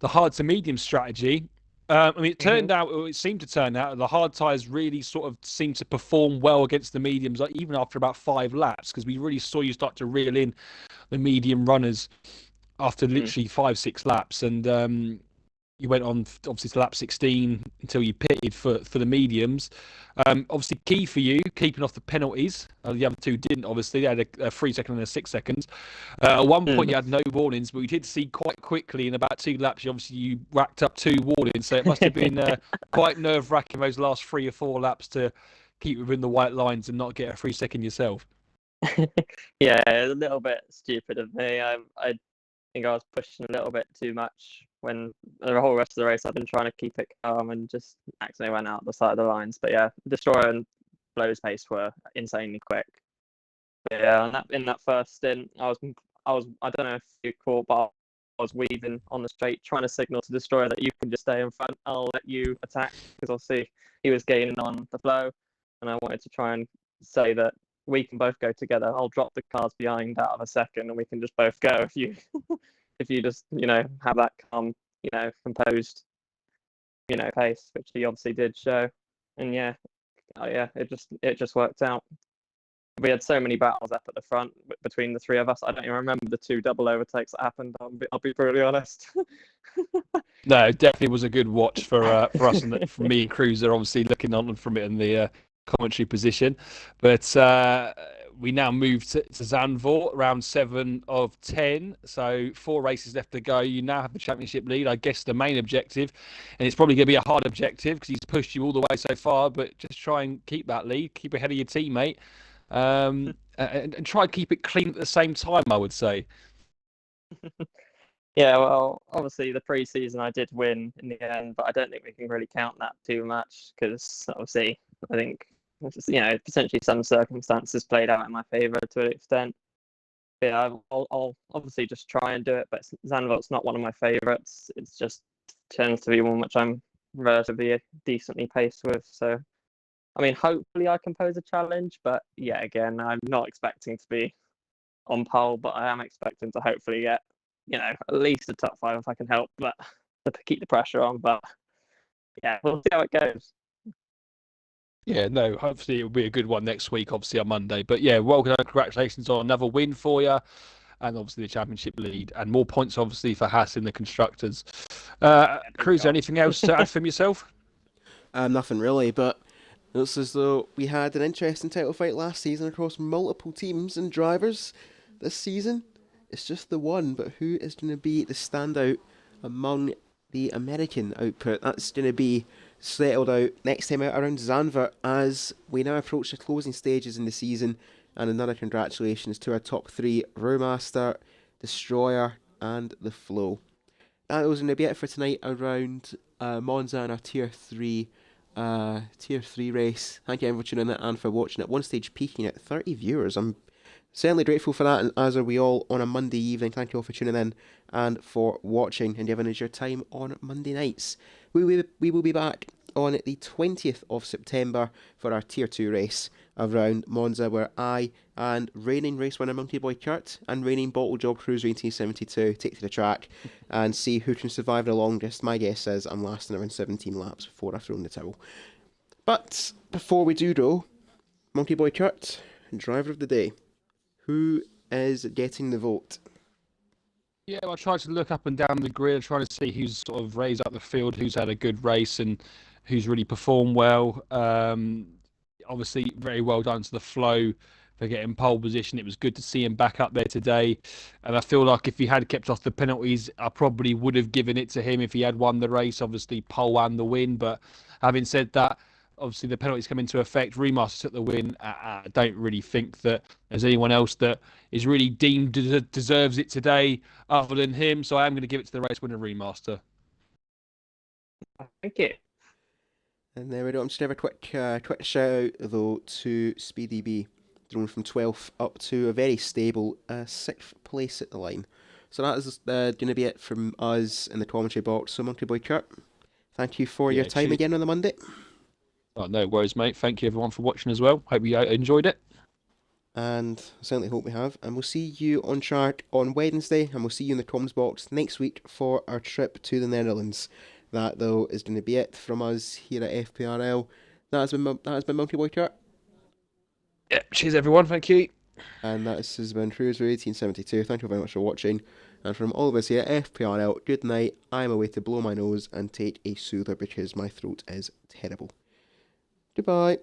hard to medium strategy. I mean, it seemed to turn out the hard tyres really sort of seemed to perform well against the mediums, like even after about 5 laps, because we really saw you start to reel in the medium runners after literally 5-6 laps, and you went on obviously to lap 16 until you pitted for the mediums. Obviously, key for you keeping off the penalties. The other two didn't. Obviously, they had a 3 second and a 6 seconds. At one point, you had no warnings, but we did see quite quickly in about 2 laps. You racked up 2 warnings, so it must have been quite nerve wracking those last 3 or 4 laps to keep within the white lines and not get a 3 second yourself. Yeah, a little bit stupid of me. I think I was pushing a little bit too much when the whole rest of the race I've been trying to keep it calm and just accidentally went out the side of the lines. But yeah, Destroyer and Blow's pace were insanely quick. But yeah, in that first stint, I don't know if you caught, but I was weaving on the straight, trying to signal to Destroyer that you can just stay in front. I'll let you attack because obviously he was gaining on the flow, and I wanted to try and say that we can both go together. I'll drop the cars behind out of a second, and we can just both go if you if you just have that calm, composed, pace, which he obviously did show. And yeah, it just worked out. we had so many battles up at the front between the three of us. I don't even remember the 2 double overtakes that happened. I'll be brutally honest. No, it definitely was a good watch for us and for me and Cruiser, obviously looking on from it in the commentary position. But we now move to Zandvoort, round 7 of 10. So 4 races left to go. You now have the championship lead. I guess the main objective, and it's probably going to be a hard objective because he's pushed you all the way so far, but just try and keep that lead, keep ahead of your teammate, and try and keep it clean at the same time, I would say. Yeah, well, obviously the pre-season I did win in the end, but I don't think we can really count that too much because obviously I think potentially some circumstances played out in my favour to an extent. But yeah, I'll obviously just try and do it, but Zandvoort's not one of my favourites. It's just tends to be one which I'm relatively decently paced with. So, I mean, hopefully I can pose a challenge, but yeah, again, I'm not expecting to be on pole, but I am expecting to hopefully get at least a top 5 if I can help, but to keep the pressure on. But yeah, we'll see how it goes. Yeah, no, hopefully it'll be a good one next week, obviously on Monday. But yeah, well, congratulations on another win for you, and obviously the championship lead, and more points obviously for Haas in the constructors. Cruiser, anything else to add from yourself? Nothing really, but it looks as though we had an interesting title fight last season across multiple teams and drivers. This season, it's just the one, but who is going to be the standout among the American output? That's going to be settled out next time out around Zandvoort as we now approach the closing stages in the season. And another congratulations to our top 3, Brewmaster, Destroyer and The Flow. That was going to be it for tonight around Monza and our Tier 3 race. Thank you everyone for tuning in and for watching. At one stage peaking at 30 viewers. I'm certainly grateful for that, and as are we all on a Monday evening. Thank you all for tuning in and for watching and giving us your time on Monday nights. We will be back on the 20th of September for our Tier 2 race around Monza, where I and reigning race winner Monkey Boy Kurt and reigning Bottle Job Cruiser 1872 take to the track and see who can survive the longest. My guess is I'm lasting around 17 laps before I throw in the towel. But before we do though, Monkey Boy Kurt, driver of the day, who is getting the vote? Yeah, I tried to look up and down the grid, trying to see who's sort of raised up the field, who's had a good race, and who's really performed well. Obviously, very well done to the Flow for getting pole position. It was good to see him back up there today, and I feel like if he had kept off the penalties, I probably would have given it to him if he had won the race. Obviously, pole and the win. But having said that, obviously the penalties come into effect. Remaster took the win. I don't really think that there's anyone else that is really deemed deserves it today other than him. So I am going to give it to the race winner, Remaster. Thank you. And there we go. I'm just going to have a quick shout out though to Speedy B, thrown from 12th up to a very stable 6th place at the line. So that is going to be it from us in the commentary box. So Monkey Boy Kurt, thank you for your time again on the Monday. Oh, no worries, mate. Thank you everyone for watching as well. Hope you enjoyed it. And I certainly hope we have. And we'll see you on track on Wednesday, and we'll see you in the comms box next week for our trip to the Netherlands. That, though, is going to be it from us here at FPRL. That has been Monkey Boy Kurt. Yeah, cheers, everyone. Thank you. And that has been Cruiser 1872. Thank you very much for watching. And from all of us here at FPRL, good night. I'm away to blow my nose and take a soother because my throat is terrible. Goodbye.